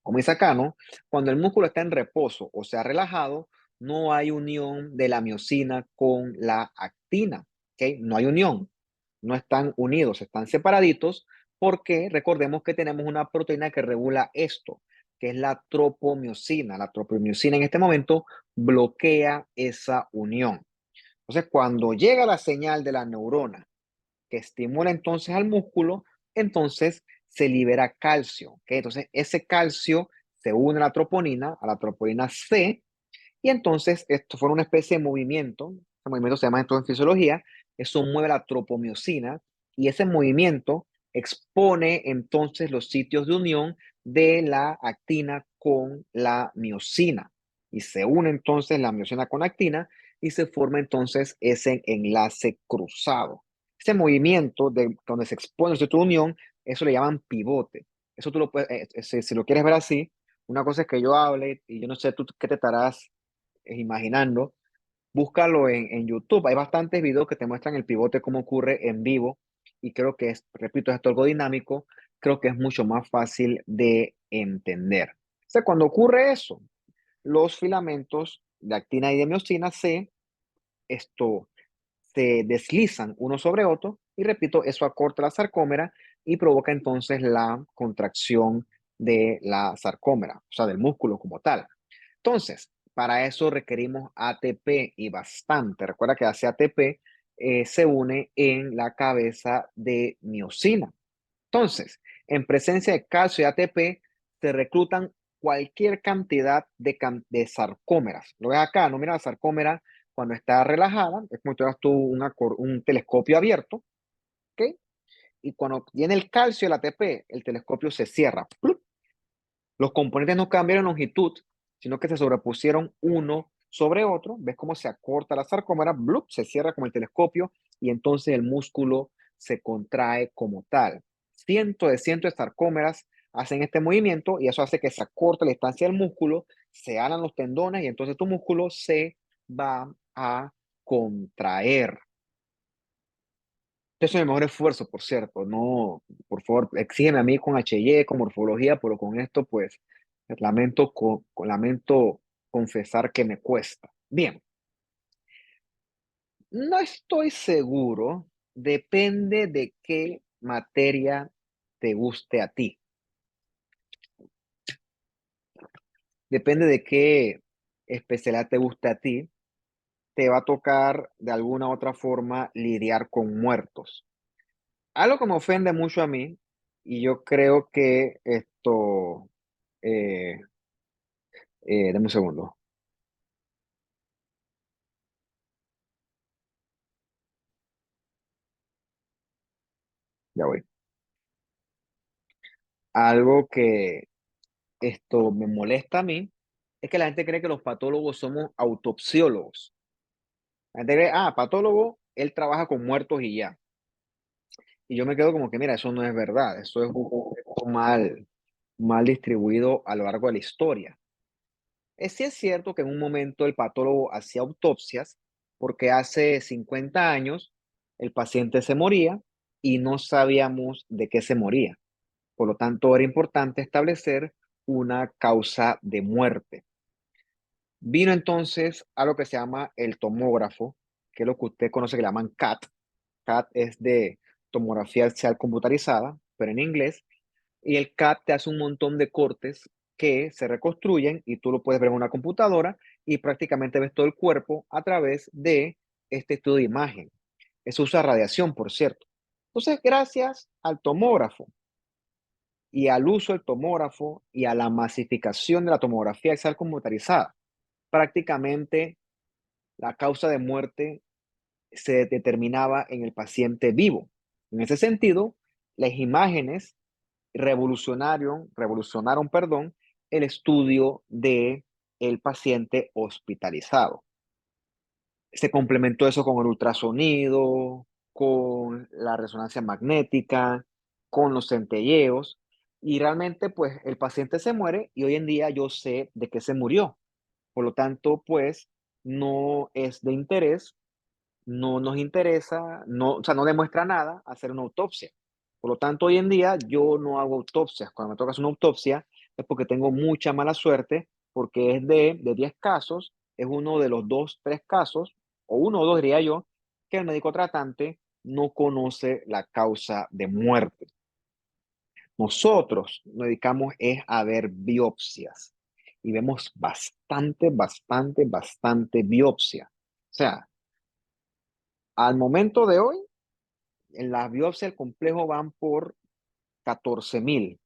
Como dice acá, ¿no? Cuando el músculo está en reposo o se ha relajado, no hay unión de la miosina con la actina, ¿ok? No hay unión, no están unidos, están separaditos porque recordemos que tenemos una proteína que regula esto, que es la tropomiosina. La tropomiosina en este momento bloquea esa unión. Entonces, cuando llega la señal de la neurona que estimula entonces al músculo, entonces se libera calcio, ¿ok? Entonces ese calcio se une a la troponina C, y entonces esto fue una especie de movimiento, ese movimiento se llama entonces en fisiología, eso mueve la tropomiosina, y ese movimiento expone entonces los sitios de unión de la actina con la miosina, y se une entonces la miosina con la actina, y se forma entonces ese enlace cruzado. Ese movimiento de donde se expone el sitio de unión, eso le llaman pivote. Eso tú lo puedes, si lo quieres ver así, una cosa es que yo hable y yo no sé tú qué te estarás imaginando, búscalo en YouTube. Hay bastantes videos que te muestran el pivote, cómo ocurre en vivo. Y creo que es, repito, es algo dinámico. Creo que es mucho más fácil de entender. O sea, cuando ocurre eso, los filamentos de actina y de miosina esto, se deslizan uno sobre otro. Y repito, eso acorta la sarcómera y provoca entonces la contracción de la sarcómera, o sea, del músculo como tal. Entonces, para eso requerimos ATP y bastante. Recuerda que ese ATP se une en la cabeza de miosina. Entonces, en presencia de calcio y ATP, se reclutan cualquier cantidad de sarcómeras. Lo ves acá, no mira la sarcómera cuando está relajada, es como si tuvieras tú un telescopio abierto, ¿ok? Y cuando tiene el calcio y el ATP, el telescopio se cierra. ¡Plup! Los componentes no cambiaron longitud, sino que se sobrepusieron uno sobre otro. ¿Ves cómo se acorta la sarcómera? ¡Blup! Se cierra como el telescopio y entonces el músculo se contrae como tal. Cientos de sarcómeras hacen este movimiento y eso hace que se acorte la distancia del músculo, se alan los tendones y entonces tu músculo se va a contraer. Eso es el mejor esfuerzo, por cierto. No, por favor, exígeme a mí con HY, con morfología, pero con esto, pues, lamento confesar que me cuesta. Bien, no estoy seguro, depende de qué materia te guste a ti. Depende de qué especialidad te guste a ti, te va a tocar de alguna u otra forma lidiar con muertos. Algo que me ofende mucho a mí, y yo creo que eh, dame un segundo, ya voy. Algo que me molesta a mí es que la gente cree que los patólogos somos autopsiólogos. La gente cree, patólogo, él trabaja con muertos y ya. Y yo me quedo como que, mira, eso no es verdad, eso es un poco mal distribuido a lo largo de la historia. Sí es cierto que en un momento el patólogo hacía autopsias porque hace 50 años el paciente se moría y no sabíamos de qué se moría. Por lo tanto, era importante establecer una causa de muerte. Vino entonces a lo que se llama el tomógrafo, que es lo que usted conoce que le llaman CAT. CAT es de tomografía axial computarizada, pero en inglés. Y el CAT te hace un montón de cortes que se reconstruyen y tú lo puedes ver en una computadora y prácticamente ves todo el cuerpo a través de este estudio de imagen. Eso usa radiación, por cierto. Entonces, gracias al tomógrafo y al uso del tomógrafo y a la masificación de la tomografía axial computarizada, prácticamente la causa de muerte se determinaba en el paciente vivo. En ese sentido, las imágenes revolucionaron, perdón, el estudio de el paciente hospitalizado. Se complementó eso con el ultrasonido, con la resonancia magnética, con los centelleos, y realmente, pues, el paciente se muere y hoy en día yo sé de qué se murió. Por lo tanto, pues, no es de interés, no nos interesa, no, o sea, no demuestra nada hacer una autopsia. Por lo tanto, hoy en día yo no hago autopsias. Cuando me toca hacer una autopsia es porque tengo mucha mala suerte, porque es de 10 casos, es uno de los 2 3 casos, o uno o 2 diría yo, que el médico tratante no conoce la causa de muerte. Nosotros nos dedicamos es a ver biopsias y vemos bastante biopsia. O sea, al momento de hoy, en las biopsias del complejo van por 14,000.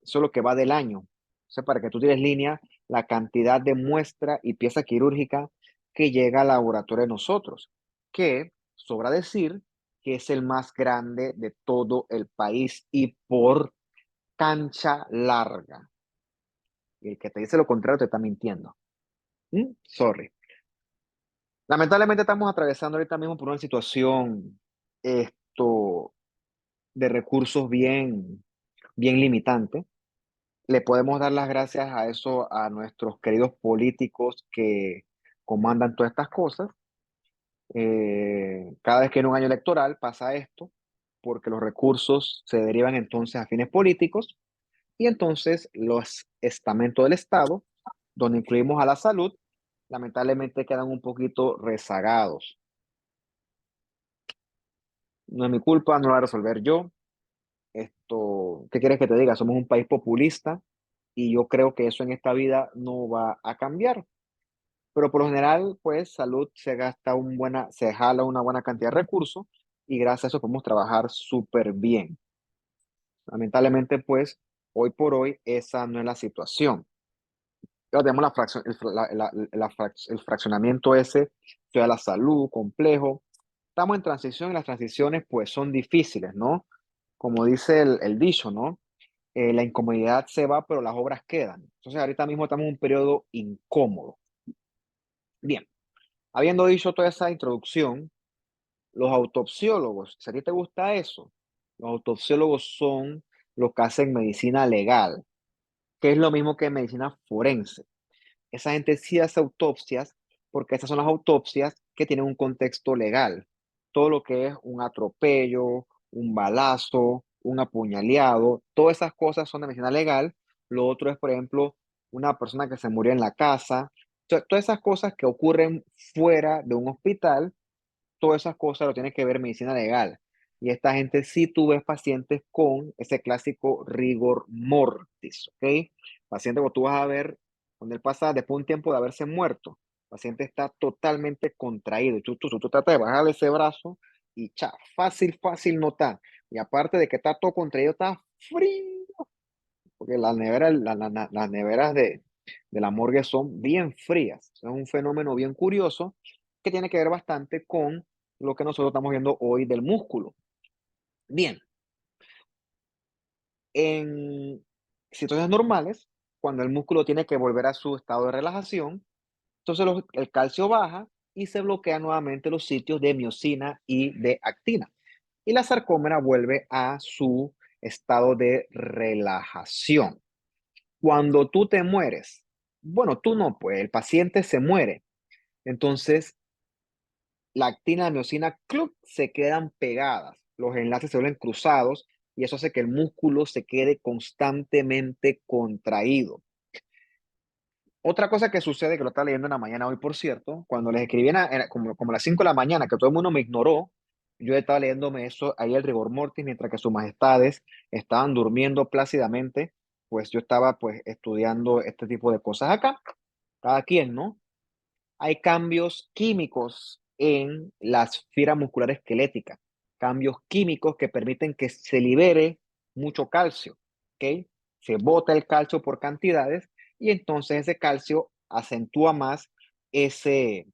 Eso es lo que va del año. O sea, para que tú tires línea, la cantidad de muestra y pieza quirúrgica que llega al laboratorio de nosotros, que sobra decir que es el más grande de todo el país y por cancha larga. Y el que te dice lo contrario te está mintiendo. Sorry. Lamentablemente estamos atravesando ahorita mismo por una situación esto de recursos bien limitante. Le podemos dar las gracias a eso a nuestros queridos políticos que comandan todas estas cosas. Cada vez que en un año electoral pasa esto, porque los recursos se derivan entonces a fines políticos y entonces los estamentos del Estado, donde incluimos a la salud, lamentablemente quedan un poquito rezagados. No es mi culpa, no lo voy a resolver yo. ¿Qué quieres que te diga? Somos un país populista y yo creo que eso en esta vida no va a cambiar. Pero por lo general, pues salud se jala una buena cantidad de recursos y gracias a eso podemos trabajar súper bien. Lamentablemente, pues hoy por hoy esa no es la situación. Ya tenemos la fracción, el fraccionamiento ese, de la salud, complejo. Estamos en transición y las transiciones pues son difíciles, ¿no? Como dice el dicho, ¿no? La incomodidad se va, pero las obras quedan. Entonces ahorita mismo estamos en un periodo incómodo. Bien, habiendo dicho toda esa introducción, los autopsiólogos, si a ti te gusta eso, los autopsiólogos son los que hacen medicina legal, que es lo mismo que medicina forense. Esa gente sí hace autopsias porque esas son las autopsias que tienen un contexto legal. Todo lo que es un atropello, un balazo, un apuñaleado, todas esas cosas son de medicina legal. Lo otro es, por ejemplo, una persona que se murió en la casa. Todas esas cosas que ocurren fuera de un hospital, todas esas cosas lo tiene que ver medicina legal. Y esta gente sí tú ves pacientes con ese clásico rigor mortis, ¿ok? Paciente que tú vas a ver cuando él pasa después de un tiempo de haberse muerto, el paciente está totalmente contraído. Y tú tratas de bajar ese brazo y fácil no está. Y aparte de que está todo contraído, está frío, porque las neveras de la morgue son bien frías. Es un fenómeno bien curioso que tiene que ver bastante con lo que nosotros estamos viendo hoy del músculo. Bien, en situaciones normales, cuando el músculo tiene que volver a su estado de relajación, entonces el calcio baja y se bloquean nuevamente los sitios de miocina y de actina. Y la sarcómera vuelve a su estado de relajación. Cuando tú te mueres, bueno, tú no, pues el paciente se muere. Entonces, la actina y la miocina, ¡cluc!, se quedan pegadas. Los enlaces se vuelven cruzados y eso hace que el músculo se quede constantemente contraído. Otra cosa que sucede, que lo estaba leyendo en la mañana hoy, por cierto, cuando les escribí como a las 5 de la mañana, que todo el mundo me ignoró, yo estaba leyéndome eso ahí el rigor mortis, mientras que sus majestades estaban durmiendo plácidamente, pues yo estaba pues estudiando este tipo de cosas acá, cada quien, ¿no? Hay cambios químicos en las fibras musculares esqueléticas, cambios químicos que permiten que se libere mucho calcio, ¿ok? Se bota el calcio por cantidades y entonces ese calcio acentúa más ese,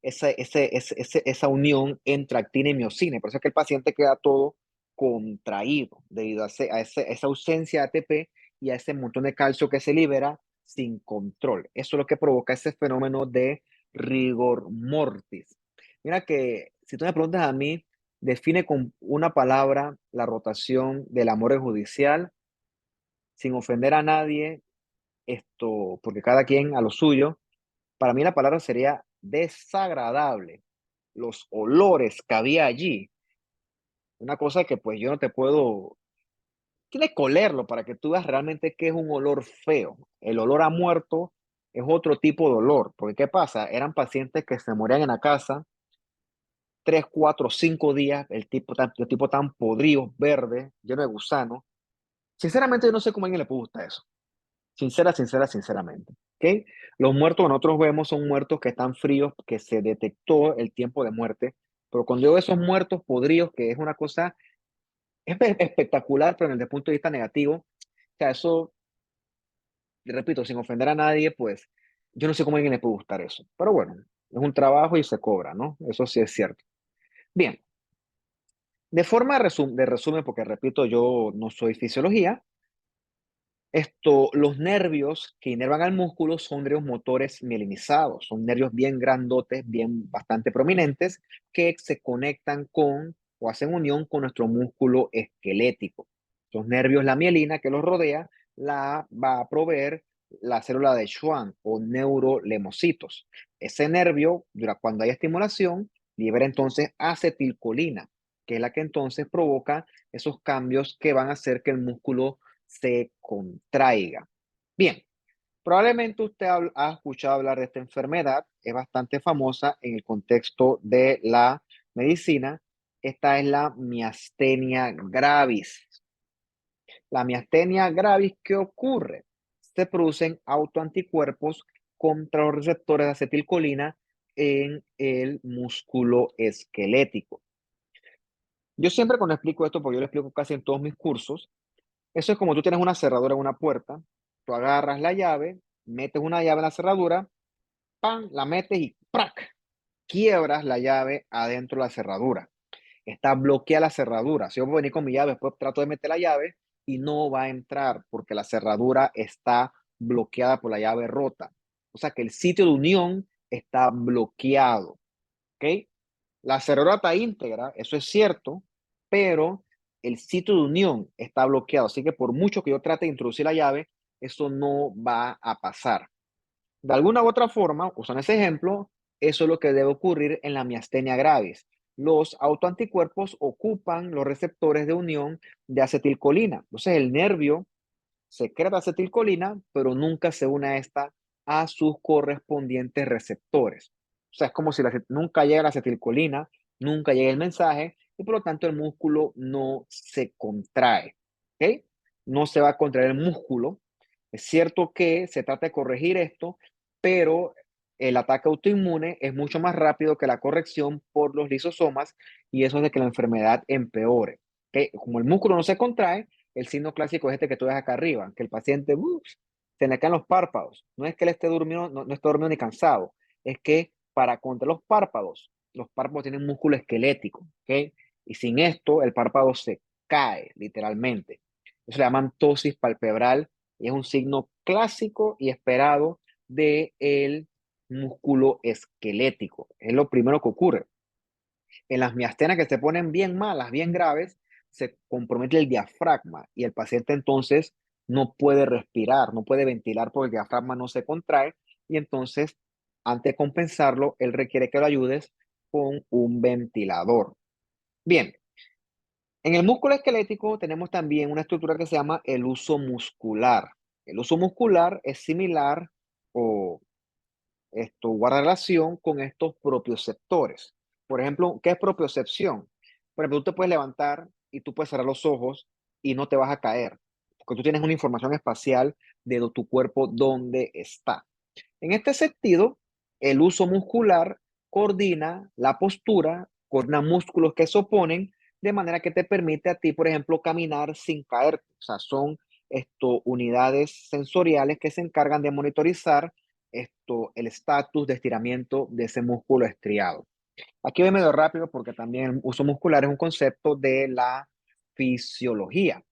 esa unión entre actina y miocina. Por eso es que el paciente queda todo contraído debido esa ausencia de ATP y a ese montón de calcio que se libera sin control. Eso es lo que provoca ese fenómeno de rigor mortis. Mira que si tú me preguntas a mí, define con una palabra la rotación del amor judicial sin ofender a nadie, porque cada quien a lo suyo. Para mí la palabra sería desagradable. Los olores que había allí, una cosa que pues yo no te puedo, tienes que olerlo para que tú veas realmente qué es un olor feo. El olor a muerto es otro tipo de olor, porque ¿qué pasa? Eran pacientes que se morían en la casa 3, 4, 5 días, el tipo tan podrido, verde, lleno de gusanos. Sinceramente, yo no sé cómo a alguien le puede gustar eso. Sinceramente, ¿ok? Los muertos que nosotros vemos son muertos que están fríos, que se detectó el tiempo de muerte, pero cuando yo veo esos muertos podridos, que es una cosa espectacular, pero desde el punto de vista negativo, o sea, eso, repito, sin ofender a nadie, pues yo no sé cómo a alguien le puede gustar eso. Pero bueno, es un trabajo y se cobra, ¿no? Eso sí es cierto. Bien, de forma de resumen, porque repito, yo no soy fisiología. Los nervios que inervan al músculo son nervios motores mielinizados, son nervios bien grandotes, bien bastante prominentes, que se conectan con o hacen unión con nuestro músculo esquelético. Los nervios, la mielina que los rodea, la va a proveer la célula de Schwann o neurolemocitos. Ese nervio, cuando hay estimulación, libera entonces acetilcolina, que es la que entonces provoca esos cambios que van a hacer que el músculo se contraiga. Bien, probablemente usted ha escuchado hablar de esta enfermedad, es bastante famosa en el contexto de la medicina. Esta es la miastenia gravis. La miastenia gravis, ¿qué ocurre? Se producen autoanticuerpos contra los receptores de acetilcolina en el músculo esquelético. Yo siempre cuando explico esto, porque yo lo explico casi en todos mis cursos, eso es como tú tienes una cerradura en una puerta, tú agarras la llave, metes una llave en la cerradura, ¡pam!, la metes y ¡prac!, quiebras la llave adentro de la cerradura. Está bloqueada la cerradura. Si yo puedo venir con mi llave, después trato de meter la llave y no va a entrar porque la cerradura está bloqueada por la llave rota. O sea que el sitio de unión está bloqueado. ¿Ok? La cerradura está íntegra, eso es cierto, pero el sitio de unión está bloqueado. Así que por mucho que yo trate de introducir la llave, eso no va a pasar. De alguna u otra forma, usando ese ejemplo, eso es lo que debe ocurrir en la miastenia gravis. Los autoanticuerpos ocupan los receptores de unión de acetilcolina. Entonces el nervio secreta acetilcolina, pero nunca se une a esta a sus correspondientes receptores. O sea, es como si nunca llega la acetilcolina, nunca llega el mensaje y por lo tanto el músculo no se contrae. ¿Ok? No se va a contraer el músculo. Es cierto que se trata de corregir esto, pero el ataque autoinmune es mucho más rápido que la corrección por los lisosomas y eso hace que la enfermedad empeore. ¿Ok? Como el músculo no se contrae, el signo clásico es este que tú ves acá arriba, que el paciente se le caen los párpados. No es que él esté durmiendo, no esté durmiendo ni cansado, es que para contra los párpados tienen músculo esquelético, ¿ok? Y sin esto, el párpado se cae, literalmente. Eso se llama ptosis palpebral y es un signo clásico y esperado del músculo esquelético. Es lo primero que ocurre. En las miastenas que se ponen bien malas, bien graves, se compromete el diafragma y el paciente entonces no puede respirar, no puede ventilar porque el diafragma no se contrae y entonces, antes de compensarlo, él requiere que lo ayudes con un ventilador. Bien, en el músculo esquelético tenemos también una estructura que se llama el uso muscular. El uso muscular es similar o esto guarda relación con estos propioceptores. Por ejemplo, ¿qué es propiocepción? Por ejemplo, tú te puedes levantar y tú puedes cerrar los ojos y no te vas a caer, porque tú tienes una información espacial de tu cuerpo dónde está. En este sentido, el uso muscular coordina la postura, coordina músculos que se oponen, de manera que te permite a ti, por ejemplo, caminar sin caerte. O sea, son unidades sensoriales que se encargan de monitorizar el estatus de estiramiento de ese músculo estriado. Aquí voy medio rápido porque también el uso muscular es un concepto de la fisiología.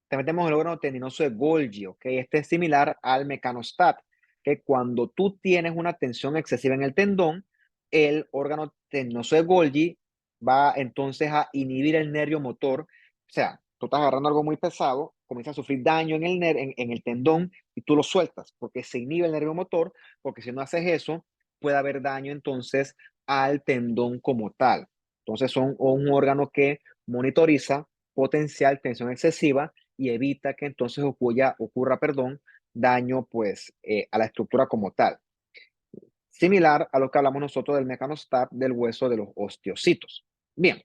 También tenemos el órgano tendinoso de Golgi, ¿ok? Este es similar al mecanostat, que cuando tú tienes una tensión excesiva en el tendón, el órgano tendinoso de Golgi va entonces a inhibir el nervio motor. O sea, tú estás agarrando algo muy pesado, comienza a sufrir daño en en el tendón y tú lo sueltas porque se inhibe el nervio motor, porque si no haces eso, puede haber daño entonces al tendón como tal. Entonces son un órgano que monitoriza potencial tensión excesiva y evita que entonces ocurra, perdón, daño pues a la estructura como tal. Similar a lo que hablamos nosotros del mecanostat del hueso de los osteocitos. Bien,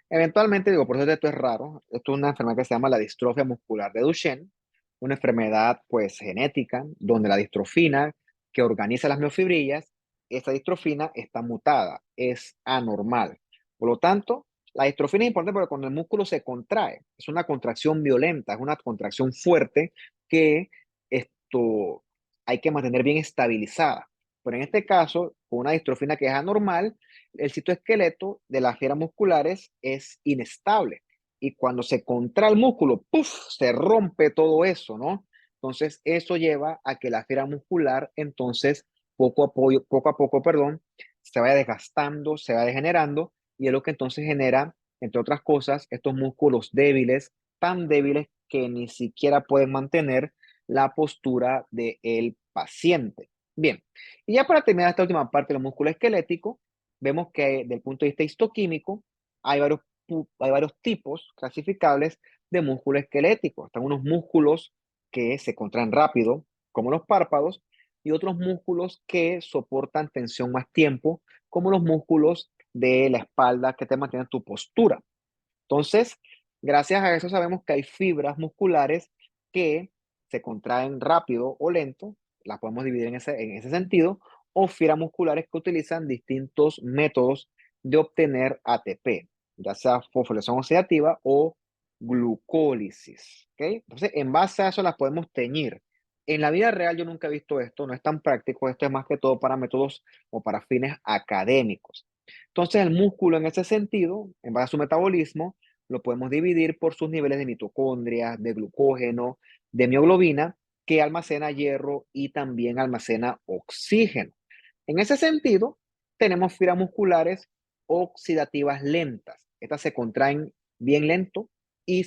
eventualmente, digo, por eso esto es raro, esto es una enfermedad que se llama la distrofia muscular de Duchenne, una enfermedad pues genética, donde la distrofina que organiza las miofibrillas, esta distrofina está mutada, es anormal. Por lo tanto, la distrofina es importante porque cuando el músculo se contrae, es una contracción violenta, es una contracción fuerte que esto hay que mantener bien estabilizada. Pero en este caso, con una distrofina que es anormal, el citoesqueleto de las fibras musculares es inestable. Y cuando se contrae el músculo, ¡puf!, se rompe todo eso, ¿no? Entonces, eso lleva a que la fibra muscular, entonces, poco a poco, perdón, se vaya desgastando, se va degenerando, y es lo que entonces genera, entre otras cosas, estos músculos débiles, tan débiles que ni siquiera pueden mantener la postura del paciente. Bien, y ya para terminar esta última parte del músculo esquelético, vemos que desde el punto de vista histoquímico hay varios tipos clasificables de músculo esquelético. Están unos músculos que se contraen rápido, como los párpados, y otros músculos que soportan tensión más tiempo, como los músculos de la espalda que te mantienen tu postura. Entonces, gracias a eso sabemos que hay fibras musculares que se contraen rápido o lento, las podemos dividir en ese sentido, o fibras musculares que utilizan distintos métodos de obtener ATP, ya sea fosforilación oxidativa o glucólisis. ¿Okay? Entonces, en base a eso las podemos teñir. En la vida real yo nunca he visto esto, no es tan práctico, esto es más que todo para métodos o para fines académicos. Entonces, el músculo en ese sentido, en base a su metabolismo, lo podemos dividir por sus niveles de mitocondria, de glucógeno, de mioglobina, que almacena hierro y también almacena oxígeno. En ese sentido, tenemos fibras musculares oxidativas lentas. Estas se contraen bien lento y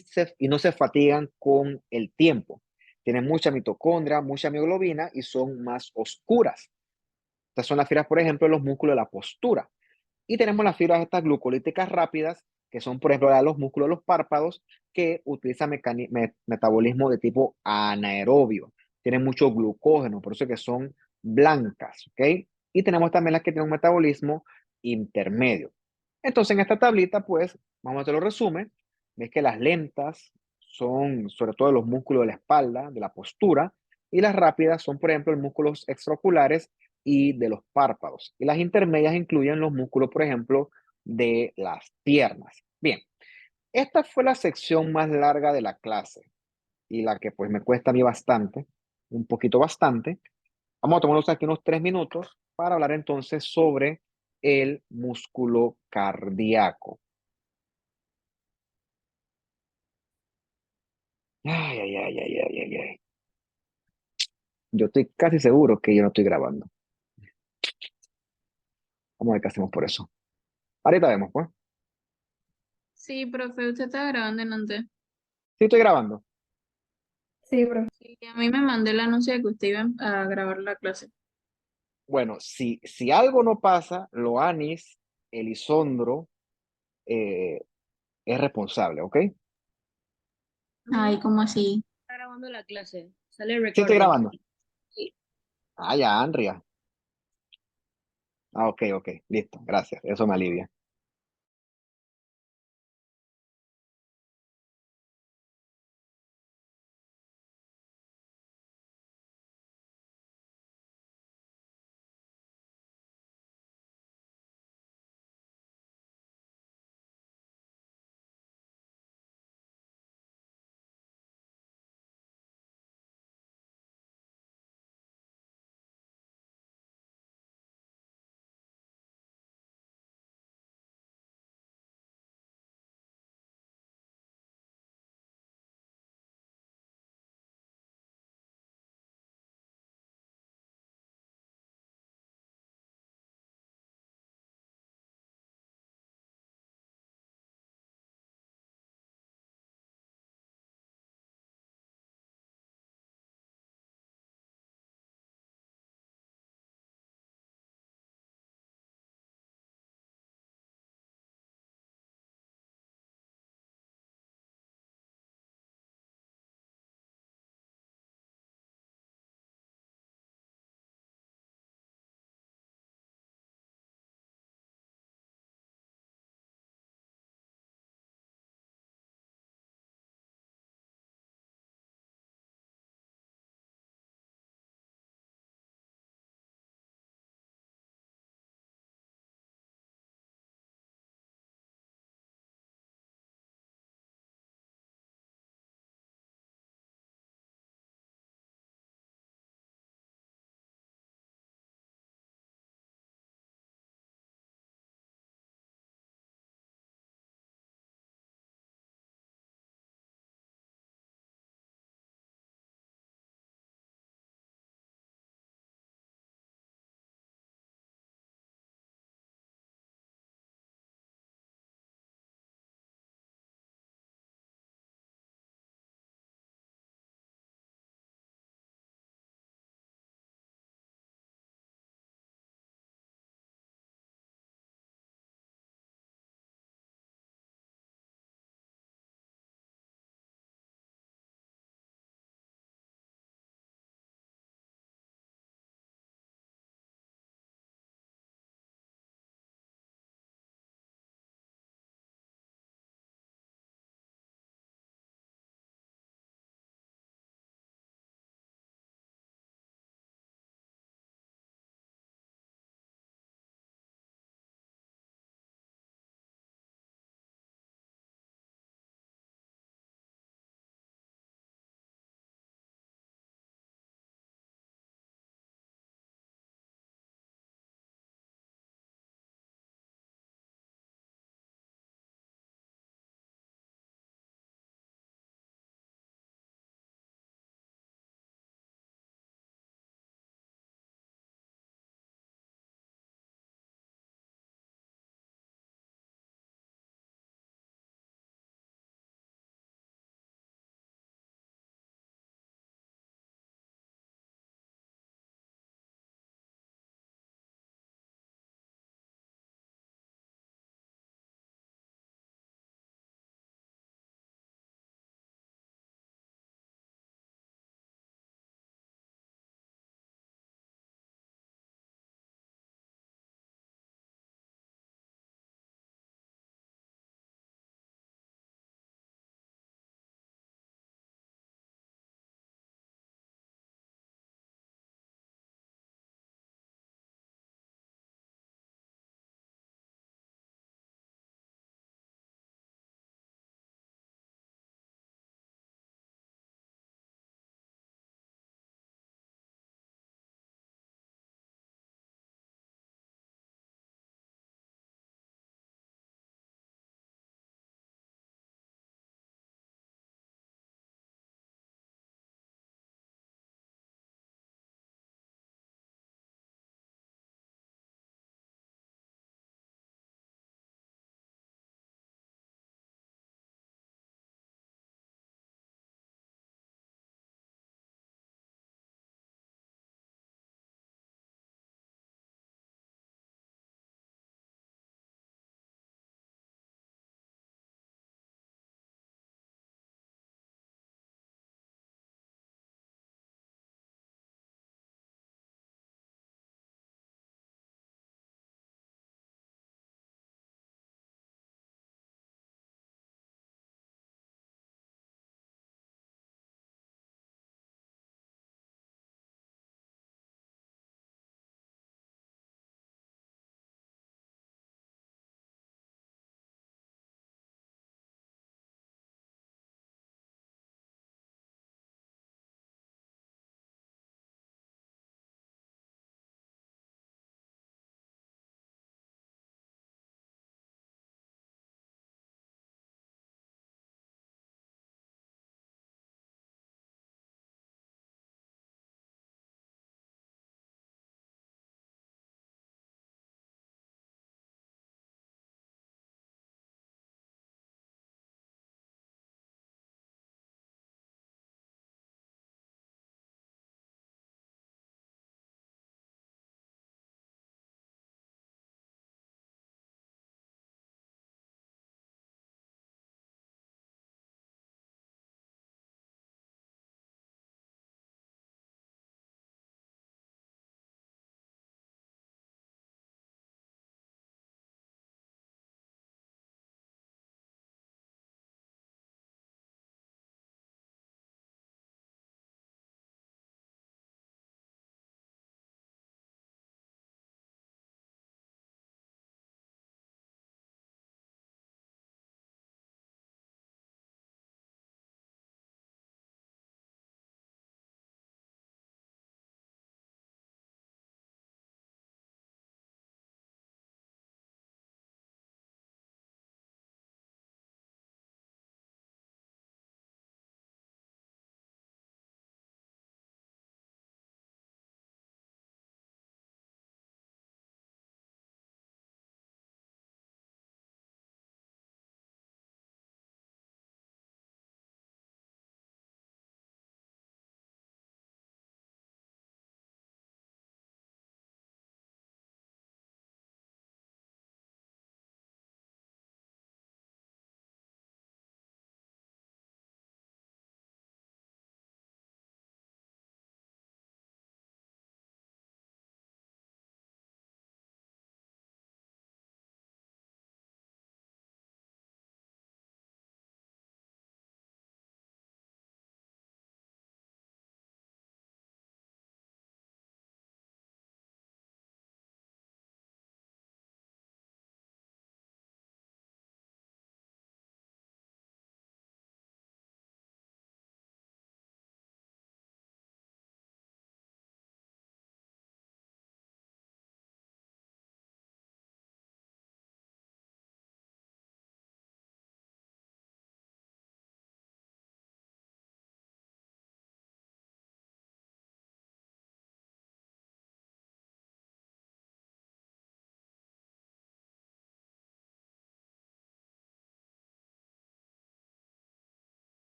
no se fatigan con el tiempo. Tienen mucha mitocondria, mucha mioglobina y son más oscuras. Estas son las fibras, por ejemplo, de los músculos de la postura. Y tenemos las fibras estas glucolíticas rápidas, que son, por ejemplo, los músculos de los párpados, que utilizan metabolismo de tipo anaerobio. Tienen mucho glucógeno, por eso que son blancas, ¿ok? Y tenemos también las que tienen un metabolismo intermedio. Entonces, en esta tablita, pues, vamos a hacer los resumen. Ves que las lentas son, sobre todo, los músculos de la espalda, de la postura, y las rápidas son, por ejemplo, los músculos extraoculares y de los párpados. Y las intermedias incluyen los músculos, por ejemplo, de las piernas. Bien, esta fue la sección más larga de la clase y la que pues me cuesta a mí bastante, un poquito bastante. Vamos a tomarnos aquí unos 3 minutos para hablar entonces sobre el músculo cardíaco. Ay, ay, ay, ay, ay, ay, ay. Yo estoy casi seguro que yo no estoy grabando. Vamos a ver qué hacemos por eso. Ahorita vemos, pues. Sí, profe, usted está grabando en antes. Sí, estoy grabando. Sí, profe. Sí, a mí me mandó el anuncio de que usted iba a grabar la clase. Bueno, si algo no pasa, Loanis, Elisondro, eh, es responsable, ¿ok? Ay, ¿cómo así? Está grabando la clase. Sale Sí, estoy recording. grabando. Sí. Ah, ya, Andrea. Ah, ok, ok, listo, gracias, eso me alivia.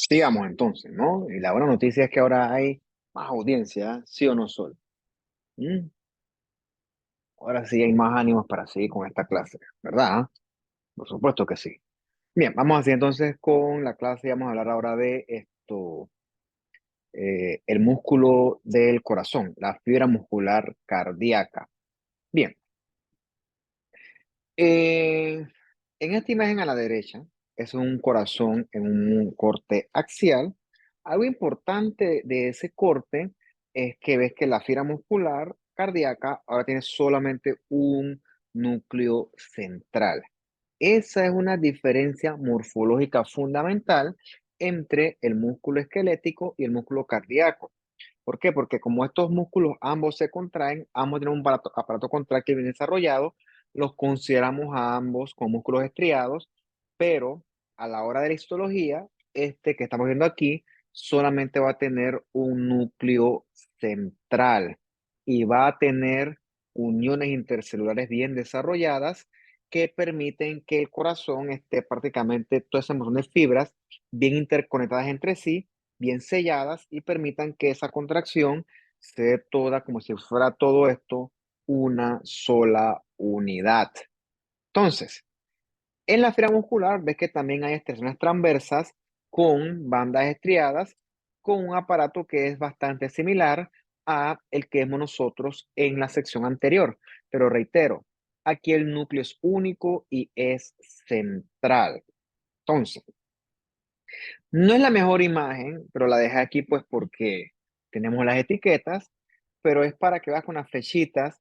Sigamos entonces, ¿no? Y la buena noticia es que ahora hay más audiencia, ¿sí o no, Sol? ¿Mm? Ahora sí hay más ánimos para seguir con esta clase, ¿verdad? Por supuesto que sí. Bien, vamos así entonces con la clase. Vamos a hablar ahora de esto, el músculo del corazón, la fibra muscular cardíaca. Bien, eh, en esta imagen a la derecha es un corazón en un corte axial. Algo importante de ese corte es que ves que la fibra muscular cardíaca ahora tiene solamente un núcleo central. Esa es una diferencia morfológica fundamental entre el músculo esquelético y el músculo cardíaco. ¿Por qué? Porque como estos músculos ambos se contraen, ambos tienen un aparato contráctil bien desarrollado, los consideramos a ambos como músculos estriados, pero a la hora de la histología, este que estamos viendo aquí solamente va a tener un núcleo central y va a tener uniones intercelulares bien desarrolladas que permiten que el corazón esté prácticamente todas esas montón de fibras bien interconectadas entre sí, bien selladas y permitan que esa contracción se dé toda como si fuera todo esto una sola unidad. Entonces, en la fibra muscular ves que también hay extensiones transversas con bandas estriadas, con un aparato que es bastante similar a el que vemos nosotros en la sección anterior. Pero reitero, aquí el núcleo es único y es central. Entonces, no es la mejor imagen, pero la dejé aquí pues porque tenemos las etiquetas, pero es para que veas con las flechitas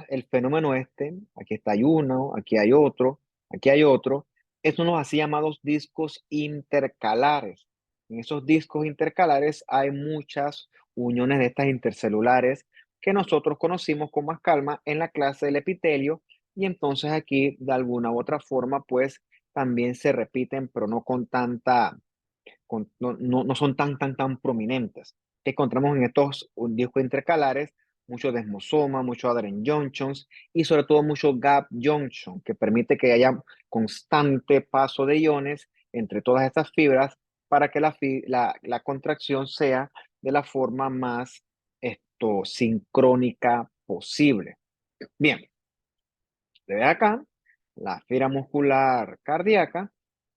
el fenómeno este. Aquí está hay uno, aquí hay otro, aquí hay otro. Estos son los así llamados discos intercalares. En esos discos intercalares hay muchas uniones de estas intercelulares que nosotros conocimos con más calma en la clase del epitelio y entonces aquí de alguna u otra forma pues también se repiten, pero no con tanta no son tan prominentes. Que encontramos en estos discos intercalares mucho desmosoma, mucho adherent junctions y sobre todo mucho gap junction, que permite que haya constante paso de iones entre todas estas fibras para que la contracción sea de la forma más sincrónica posible. Bien, se ve acá la fibra muscular cardíaca,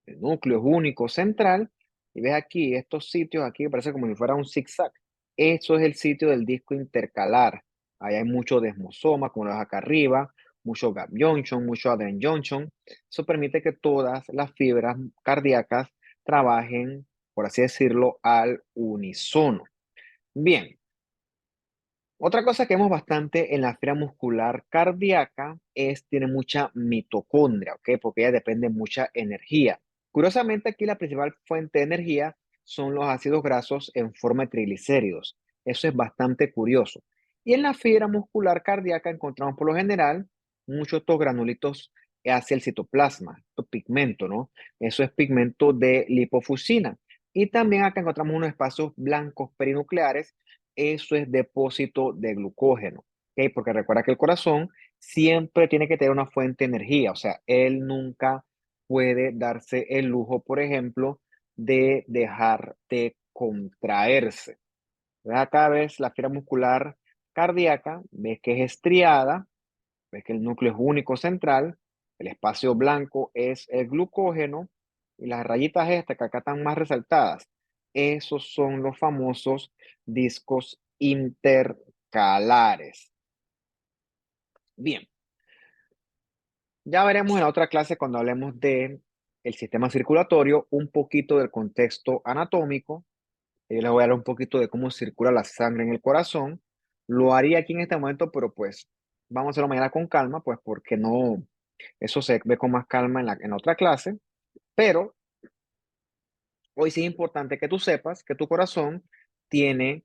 el núcleo es único central, y ves aquí estos sitios, aquí parece como si fuera un zigzag. Eso es el sitio del disco intercalar. Ahí hay mucho desmosoma, como lo ves acá arriba, mucho gap junction, mucho adherent junction. Eso permite que todas las fibras cardíacas trabajen, por así decirlo, al unísono. Bien, otra cosa que vemos bastante en la fibra muscular cardíaca es, tiene mucha mitocondria, ¿ok? Porque ella depende de mucha energía. Curiosamente, aquí la principal fuente de energía son los ácidos grasos en forma de triglicéridos. Eso es bastante curioso. Y en la fibra muscular cardíaca encontramos por lo general muchos de estos granulitos hacia el citoplasma, estos pigmento, ¿no? Eso es pigmento de lipofuscina. Y también acá encontramos unos espacios blancos perinucleares, eso es depósito de glucógeno, ¿ok? Porque recuerda que el corazón siempre tiene que tener una fuente de energía, o sea, él nunca puede darse el lujo, por ejemplo, de dejar de contraerse. ¿Ves? Acá ves la fibra muscular cardíaca, ves que es estriada, ves que el núcleo es único central, el espacio blanco es el glucógeno y las rayitas estas que acá están más resaltadas, esos son los famosos discos intercalares. Bien, ya veremos en la otra clase cuando hablemos de el sistema circulatorio, un poquito del contexto anatómico. Yo les voy a hablar un poquito de cómo circula la sangre en el corazón. Lo haría aquí en este momento, pero pues vamos a hacerlo mañana con calma, pues porque no, eso se ve con más calma en la otra clase. Pero hoy sí es importante que tú sepas que tu corazón tiene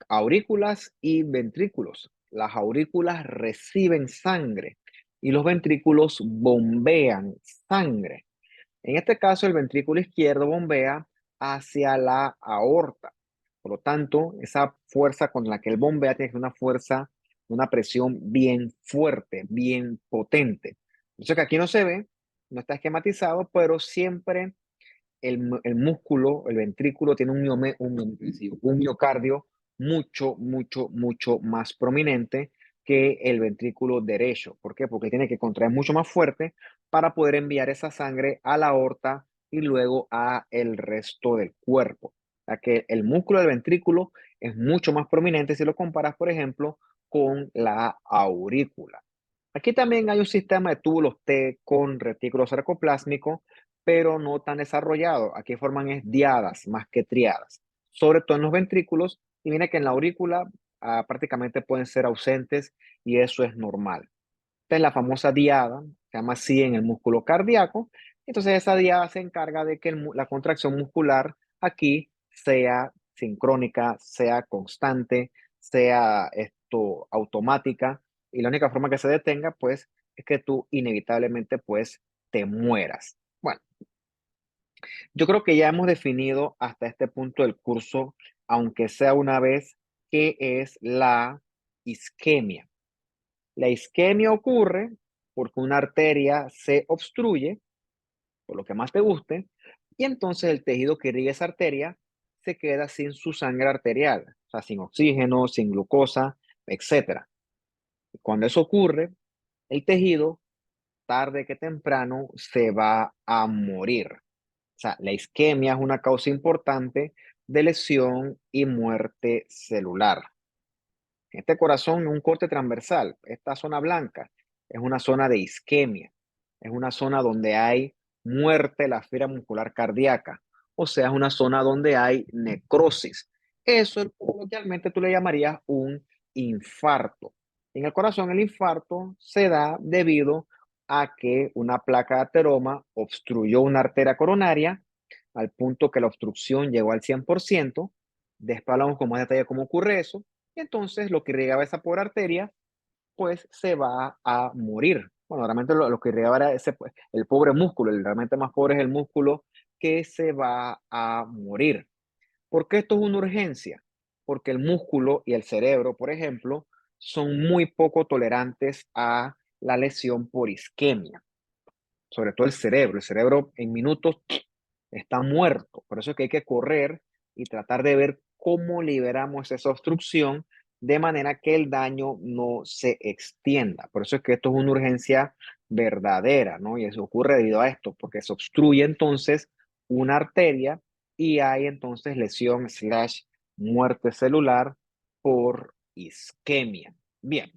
aurículas y ventrículos. Las aurículas reciben sangre y los ventrículos bombean sangre. En este caso, el ventrículo izquierdo bombea hacia la aorta. Por lo tanto, esa fuerza con la que él bombea tiene que ser una fuerza, una presión bien fuerte, bien potente. Eso que aquí no se ve, no está esquematizado, pero siempre el músculo, el ventrículo tiene un miocardio mucho más prominente que el ventrículo derecho. ¿Por qué? Porque tiene que contraer mucho más fuerte para poder enviar esa sangre a la aorta y luego a el resto del cuerpo. O sea que el músculo del ventrículo es mucho más prominente si lo comparas, por ejemplo, con la aurícula. Aquí también hay un sistema de túbulos T con retículo sarcoplásmico, pero no tan desarrollado. Aquí forman es diadas más que triadas, sobre todo en los ventrículos. Y mira que en la aurícula prácticamente pueden ser ausentes y eso es normal. Esta es la famosa diada, se llama así en el músculo cardíaco. Entonces esa diada se encarga de que la contracción muscular aquí sea sincrónica, sea constante, sea automática y la única forma que se detenga pues es que tú inevitablemente pues te mueras. Bueno, yo creo que ya hemos definido hasta este punto del curso, aunque sea una vez, qué es la isquemia. La isquemia ocurre porque una arteria se obstruye, por lo que más te guste, y entonces el tejido que irriga esa arteria se queda sin su sangre arterial, o sea, sin oxígeno, sin glucosa, etcétera. Cuando eso ocurre, el tejido, tarde que temprano, se va a morir. O sea, la isquemia es una causa importante de lesión y muerte celular. Este corazón, un corte transversal, esta zona blanca, es una zona de isquemia, es una zona donde hay muerte de la fibra muscular cardíaca, o sea, es una zona donde hay necrosis. Eso coloquialmente tú le llamarías un infarto. En el corazón, el infarto se da debido a que una placa de ateroma obstruyó una arteria coronaria al punto que la obstrucción llegó al 100%. Después hablamos con más detalle cómo ocurre eso. Y entonces lo que irrigaba esa pobre arteria, pues se va a morir. Bueno, realmente lo que irrigaba era ese, pues, el pobre músculo, el realmente más pobre es el músculo que se va a morir. ¿Por qué esto es una urgencia? Porque el músculo y el cerebro, por ejemplo, son muy poco tolerantes a la lesión por isquemia, sobre todo el cerebro. El cerebro en minutos está muerto. Por eso es que hay que correr y tratar de ver cómo liberamos esa obstrucción de manera que el daño no se extienda. Por eso es que esto es una urgencia verdadera, ¿no? Y eso ocurre debido a esto, porque se obstruye entonces una arteria y hay entonces lesión slash muerte celular por isquemia. Bien.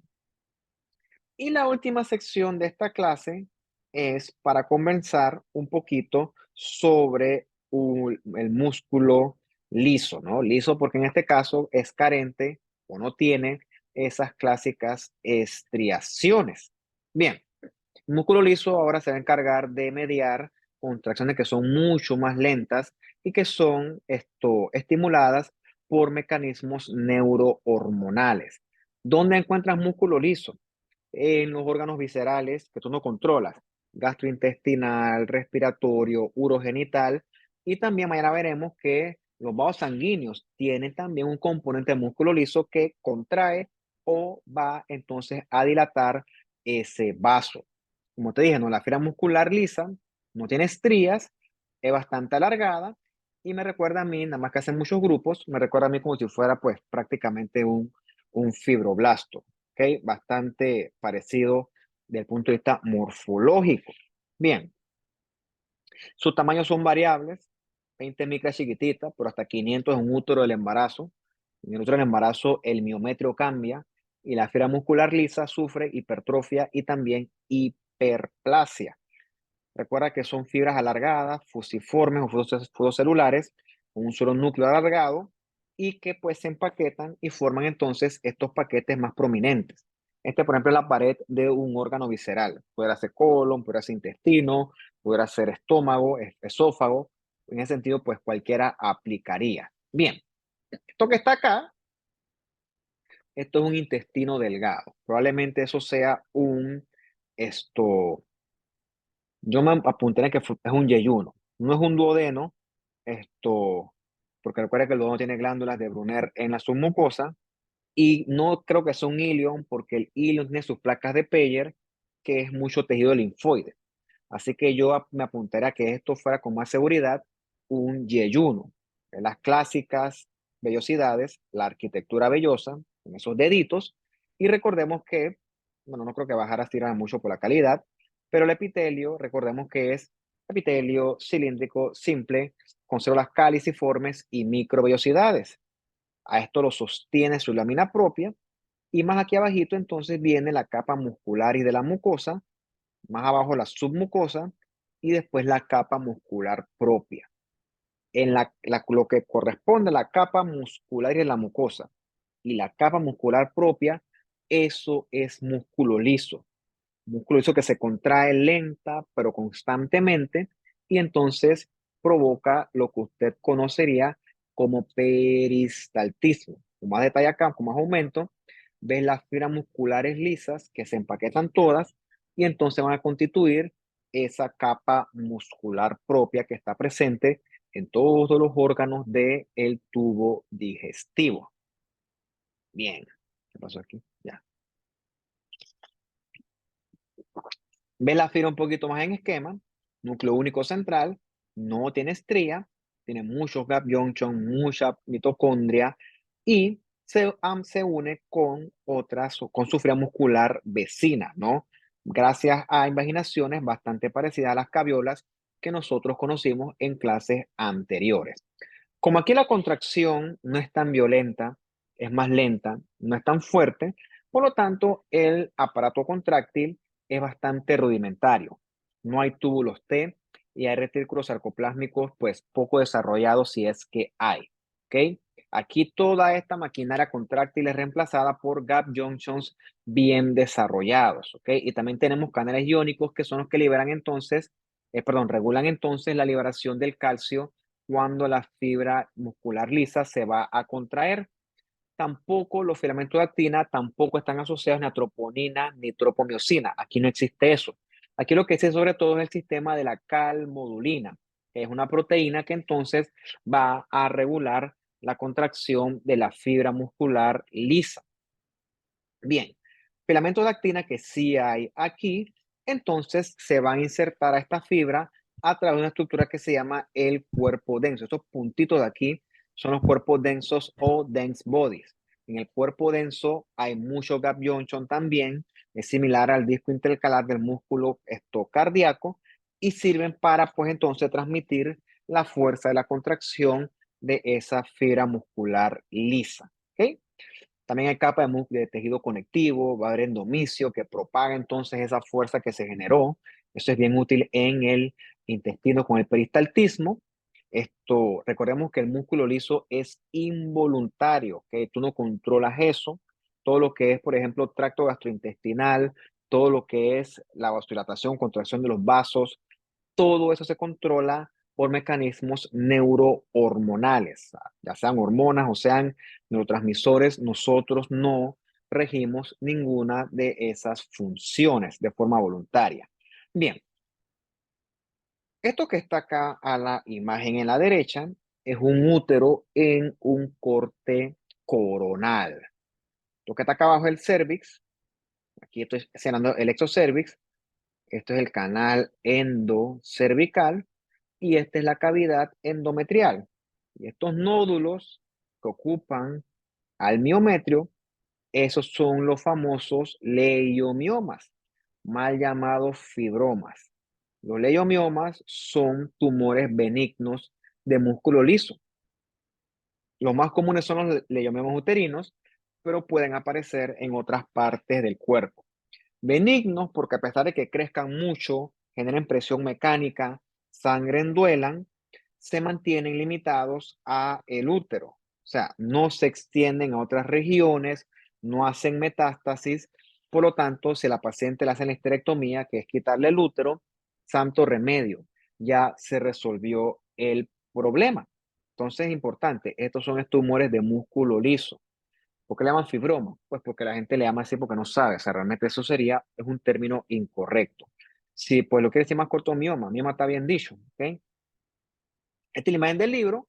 Y la última sección de esta clase es para conversar un poquito sobre el músculo liso, ¿no? Liso porque en este caso es carente o no tiene esas clásicas estriaciones. Bien, el músculo liso ahora se va a encargar de mediar contracciones que son mucho más lentas y que son estimuladas por mecanismos neurohormonales. ¿Dónde encuentras músculo liso? En los órganos viscerales que tú no controlas, gastrointestinal, respiratorio, urogenital, y también mañana veremos que los vasos sanguíneos tienen también un componente de músculo liso que contrae o va entonces a dilatar ese vaso. Como te dije, no, la fibra muscular lisa no tiene estrías, es bastante alargada y me recuerda a mí, nada más que hacen muchos grupos, me recuerda a mí como si fuera pues prácticamente un fibroblasto. ¿Ok? Bastante parecido desde el punto de vista morfológico. Bien, sus tamaños son variables, 20 micras chiquititas, pero hasta 500 en un útero del embarazo. En el útero del embarazo el miometrio cambia y la fibra muscular lisa sufre hipertrofia y también hiperplasia. Recuerda que son fibras alargadas, fusiformes o fotocelulares, con un solo núcleo alargado y que pues se empaquetan y forman entonces estos paquetes más prominentes. Este, por ejemplo, es la pared de un órgano visceral. Pudiera ser colon, pudiera ser intestino, pudiera ser estómago, esófago. En ese sentido, pues cualquiera aplicaría. Bien, esto que está acá, esto es un intestino delgado. Probablemente eso sea esto, yo me apunté en que es un yeyuno. No es un duodeno, porque recuerda que el duodeno tiene glándulas de Brunner en la submucosa, y no creo que sea un ilion, porque el ilion tiene sus placas de Peyer, que es mucho tejido linfoide. Así que yo me apuntaría a que esto fuera con más seguridad un yeyuno. Las clásicas vellosidades, la arquitectura vellosa, con esos deditos, y recordemos que, bueno, no creo que bajar a estirar mucho por la calidad, pero el epitelio, recordemos que es epitelio cilíndrico simple, con células caliciformes y microvellosidades. A esto lo sostiene su lámina propia, y más aquí abajito entonces viene la capa muscular y de la mucosa, más abajo la submucosa y después la capa muscular propia. En lo que corresponde a la capa muscular y de la mucosa y la capa muscular propia, eso es músculo liso que se contrae lenta pero constantemente y entonces provoca lo que usted conocería como peristaltismo. Con más detalle acá, con más aumento, ves las fibras musculares lisas que se empaquetan todas y entonces van a constituir esa capa muscular propia que está presente en todos los órganos del tubo digestivo. Bien, ¿qué pasó aquí? Ya. Ves la fibra un poquito más en esquema, núcleo único central, no tiene estría, tiene muchos gap junction, mucha mitocondria y se une con otras, con su fibra muscular vecina, ¿no? Gracias a invaginaciones bastante parecidas a las caviolas que nosotros conocimos en clases anteriores. Como aquí la contracción no es tan violenta, es más lenta, no es tan fuerte, por lo tanto, el aparato contráctil es bastante rudimentario. No hay túbulos T y hay retículos sarcoplásmicos, pues poco desarrollados si es que hay. ¿Ok? Aquí toda esta maquinaria contráctil es reemplazada por gap junctions bien desarrollados. ¿Ok? Y también tenemos canales iónicos que son los que liberan entonces, regulan entonces la liberación del calcio cuando la fibra muscular lisa se va a contraer. Tampoco los filamentos de actina tampoco están asociados ni a troponina ni tropomiosina. Aquí no existe eso. Aquí lo que existe sobre todo es el sistema de la calmodulina, que es una proteína que entonces va a regular la contracción de la fibra muscular lisa. Bien, filamentos de actina que sí hay aquí, entonces se van a insertar a esta fibra a través de una estructura que se llama el cuerpo denso. Estos puntitos de aquí son los cuerpos densos o dense bodies. En el cuerpo denso hay mucho gap junction también, es similar al disco intercalar del músculo estocardíaco y sirven para pues entonces transmitir la fuerza de la contracción de esa fibra muscular lisa. ¿Ok? También hay capa de tejido conectivo, va a haber endomisio que propaga entonces esa fuerza que se generó. Eso es bien útil en el intestino con el peristaltismo. Esto, recordemos que el músculo liso es involuntario, que tú no controlas eso. Todo lo que es, por ejemplo, tracto gastrointestinal, todo lo que es la vasodilatación, contracción de los vasos, todo eso se controla por mecanismos neurohormonales, ya sean hormonas o sean neurotransmisores. Nosotros no regimos ninguna de esas funciones de forma voluntaria. Bien, esto que está acá a la imagen en la derecha es un útero en un corte coronal. Lo que está acá abajo es el cervix. Aquí estoy señalando el exocervix. Esto es el canal endocervical y esta es la cavidad endometrial. Y estos nódulos que ocupan al miometrio, esos son los famosos leiomiomas, mal llamados fibromas. Los leiomiomas son tumores benignos de músculo liso. Los más comunes son los leiomiomas uterinos, pero pueden aparecer en otras partes del cuerpo. Benignos porque a pesar de que crezcan mucho, generen presión mecánica, sangren, duelan, se mantienen limitados a el útero. O sea, no se extienden a otras regiones, no hacen metástasis. Por lo tanto, si a la paciente le hacen la histerectomía, que es quitarle el útero, santo remedio, ya se resolvió el problema. Entonces es importante, estos son tumores de músculo liso. ¿Por qué le llaman fibroma? Pues porque la gente le llama así porque no sabe. O sea, realmente eso sería, es un término incorrecto. Si pues lo quiere decir más corto, mioma. Mioma está bien dicho, ¿ok? Esta es la imagen del libro.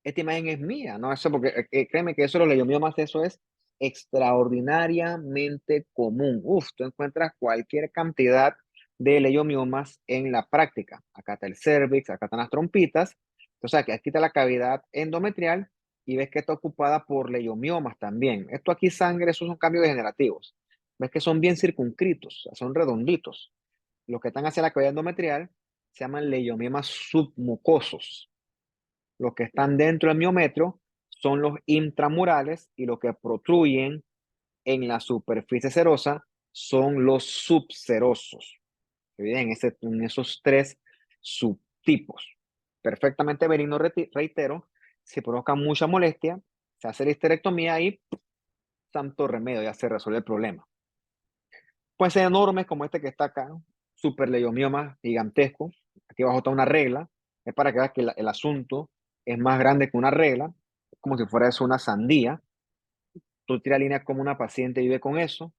Esta imagen es mía, ¿no? Eso porque, créeme que eso los leiomiomas, eso es extraordinariamente común. Uf, tú encuentras cualquier cantidad de leiomiomas en la práctica. Acá está el cervix, acá están las trompitas. Entonces, aquí está la cavidad endometrial y ves que está ocupada por leiomiomas también. Esto aquí sangre, esos son cambios degenerativos. Ves que son bien circunscritos, son redonditos. Los que están hacia la cavidad endometrial se llaman leiomiomas submucosos. Los que están dentro del miometrio son los intramurales y los que protruyen en la superficie serosa son los subserosos. Se dividen en esos tres subtipos. Perfectamente benigno, reitero, si provoca mucha molestia, se hace la histerectomía y santo remedio, ya se resuelve el problema. Pueden ser enormes como este que está acá, superleiomioma gigantesco. Aquí abajo está una regla, es para que veas que el asunto es más grande que una regla, es como si fuera eso una sandía. Tú tiras línea como una paciente vive con eso,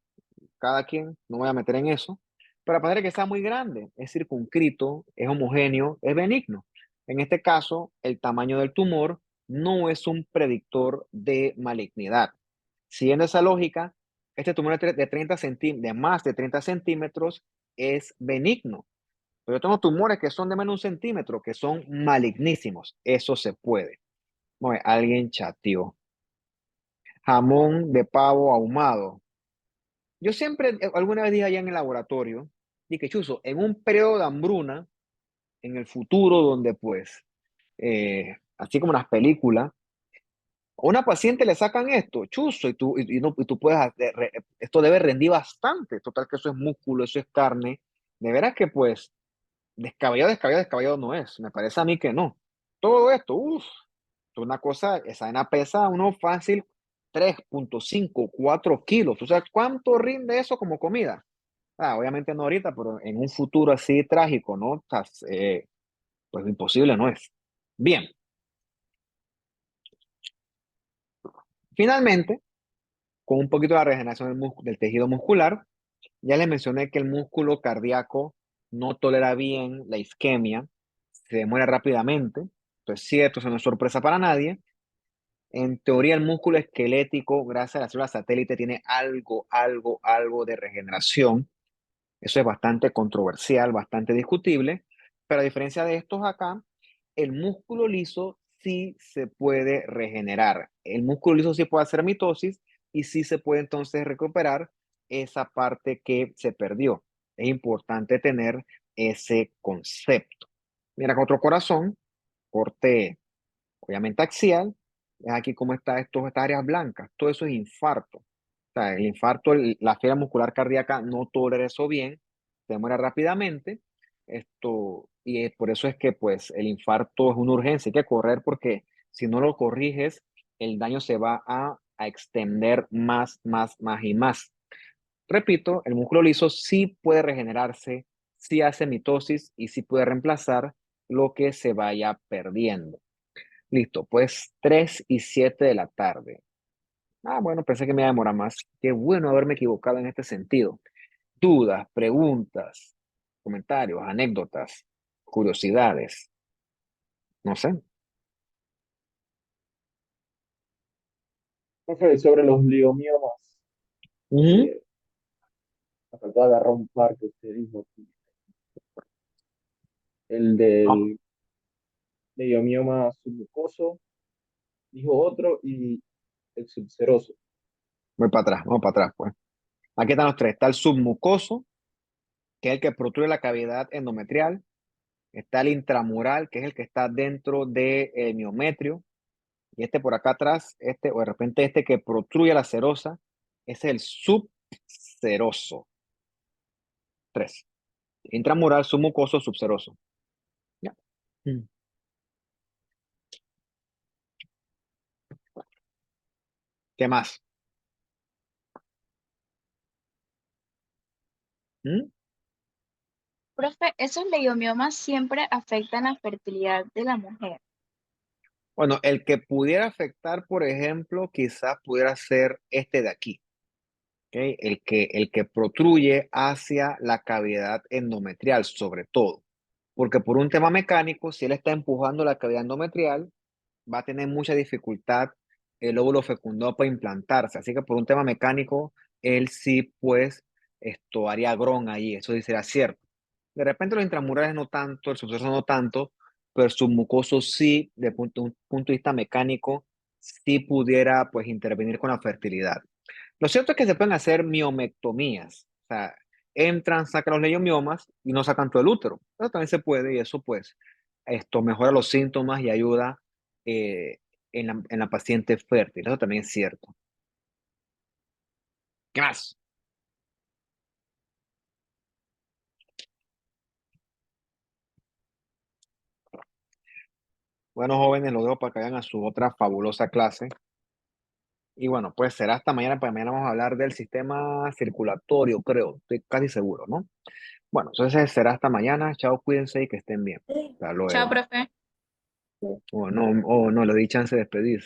cada quien, no voy a meter en eso, pero a pesar de que sea muy grande, es circunscrito, es homogéneo, es benigno. En este caso, el tamaño del tumor no es un predictor de malignidad. Siguiendo esa lógica, este tumor de más de 30 centímetros es benigno. Pero yo tengo tumores que son de menos de 1 centímetro, que son malignísimos. Eso se puede. Bueno, alguien chateó. Jamón de pavo ahumado. Yo siempre, alguna vez dije allá en el laboratorio, dije, Chuzo, en un periodo de hambruna, en el futuro, donde pues, así como en las películas, a una paciente le sacan esto, Chuzo, y tú puedes, esto debe rendir bastante, total que eso es músculo, eso es carne, de veras que pues, descabellado no es, me parece a mí que no. Todo esto, una cosa, esa vaina pesa uno fácil 3,5 4 kilos. ¿Tú sabes cuánto rinde eso como comida? Obviamente no ahorita, pero en un futuro así trágico, ¿no? Pues imposible no es. Bien, finalmente, con un poquito de la regeneración del tejido muscular, ya les mencioné que el músculo cardíaco no tolera bien la isquemia, se muere rápidamente. Esto es cierto, eso no es sorpresa para nadie. En teoría, el músculo esquelético, gracias a la célula satélite, tiene algo de regeneración. Eso es bastante controversial, bastante discutible, pero a diferencia de estos acá, el músculo liso sí se puede regenerar. El músculo liso sí puede hacer mitosis y sí se puede entonces recuperar esa parte que se perdió. Es importante tener ese concepto. Mira, con otro corazón, corte obviamente axial, es aquí como está estas áreas blancas. Todo eso es infarto. O sea, el infarto, la fibra muscular cardíaca no tolera eso bien, se muere rápidamente. Y por eso es que pues el infarto es una urgencia, hay que correr porque si no lo corriges, el daño se va a extender más y más. Repito, el músculo liso sí puede regenerarse, sí hace mitosis y sí puede reemplazar lo que se vaya perdiendo. Listo, pues 3 y 7 de la tarde. Bueno, pensé que me iba a demorar más. Qué bueno haberme equivocado en este sentido. Dudas, preguntas, comentarios, anécdotas, curiosidades. No sé. Profe, sobre los liomiomas, Ujú. eh, me faltó agarrar un par que usted dijo. El Ah, del leiomioma submucoso, dijo otro, y el subseroso. voy para atrás, vamos para atrás, pues. Aquí están los tres. Está el submucoso, que es el que protruye la cavidad endometrial. Está el intramural, que es el que está dentro del miometrio. Y este por acá atrás, o de repente este que protruye la serosa, ese es el subseroso. Tres. Intramural, submucoso, subseroso. Ya. Mm. ¿Qué más? ¿Mm? Profe, esos leiomiomas siempre afectan la fertilidad de la mujer. Bueno, el que pudiera afectar, por ejemplo, quizás pudiera ser este de aquí, ¿ok? El que protruye hacia la cavidad endometrial, sobre todo. Porque por un tema mecánico, si él está empujando la cavidad endometrial, va a tener mucha dificultad el óvulo fecundado para implantarse. Así que por un tema mecánico, él sí, pues, esto haría grón ahí, eso sí será cierto. De repente los intramurales no tanto, el subseroso no tanto, pero el submucoso sí, de un punto de vista mecánico, sí pudiera pues intervenir con la fertilidad. Lo cierto es que se pueden hacer miomectomías, o sea, entran, sacan los leiomiomas y no sacan todo el útero. Eso también se puede y eso pues esto mejora los síntomas y ayuda en la paciente fértil. Eso también es cierto. ¿Qué más? Bueno, jóvenes, los dejo para que vayan a su otra fabulosa clase. Y bueno, pues será hasta mañana, para mañana vamos a hablar del sistema circulatorio, creo, estoy casi seguro, ¿no? Bueno, entonces será hasta mañana. Chao, cuídense y que estén bien. Hasta Chao, luego. profe. O no, le di chance de despedirse.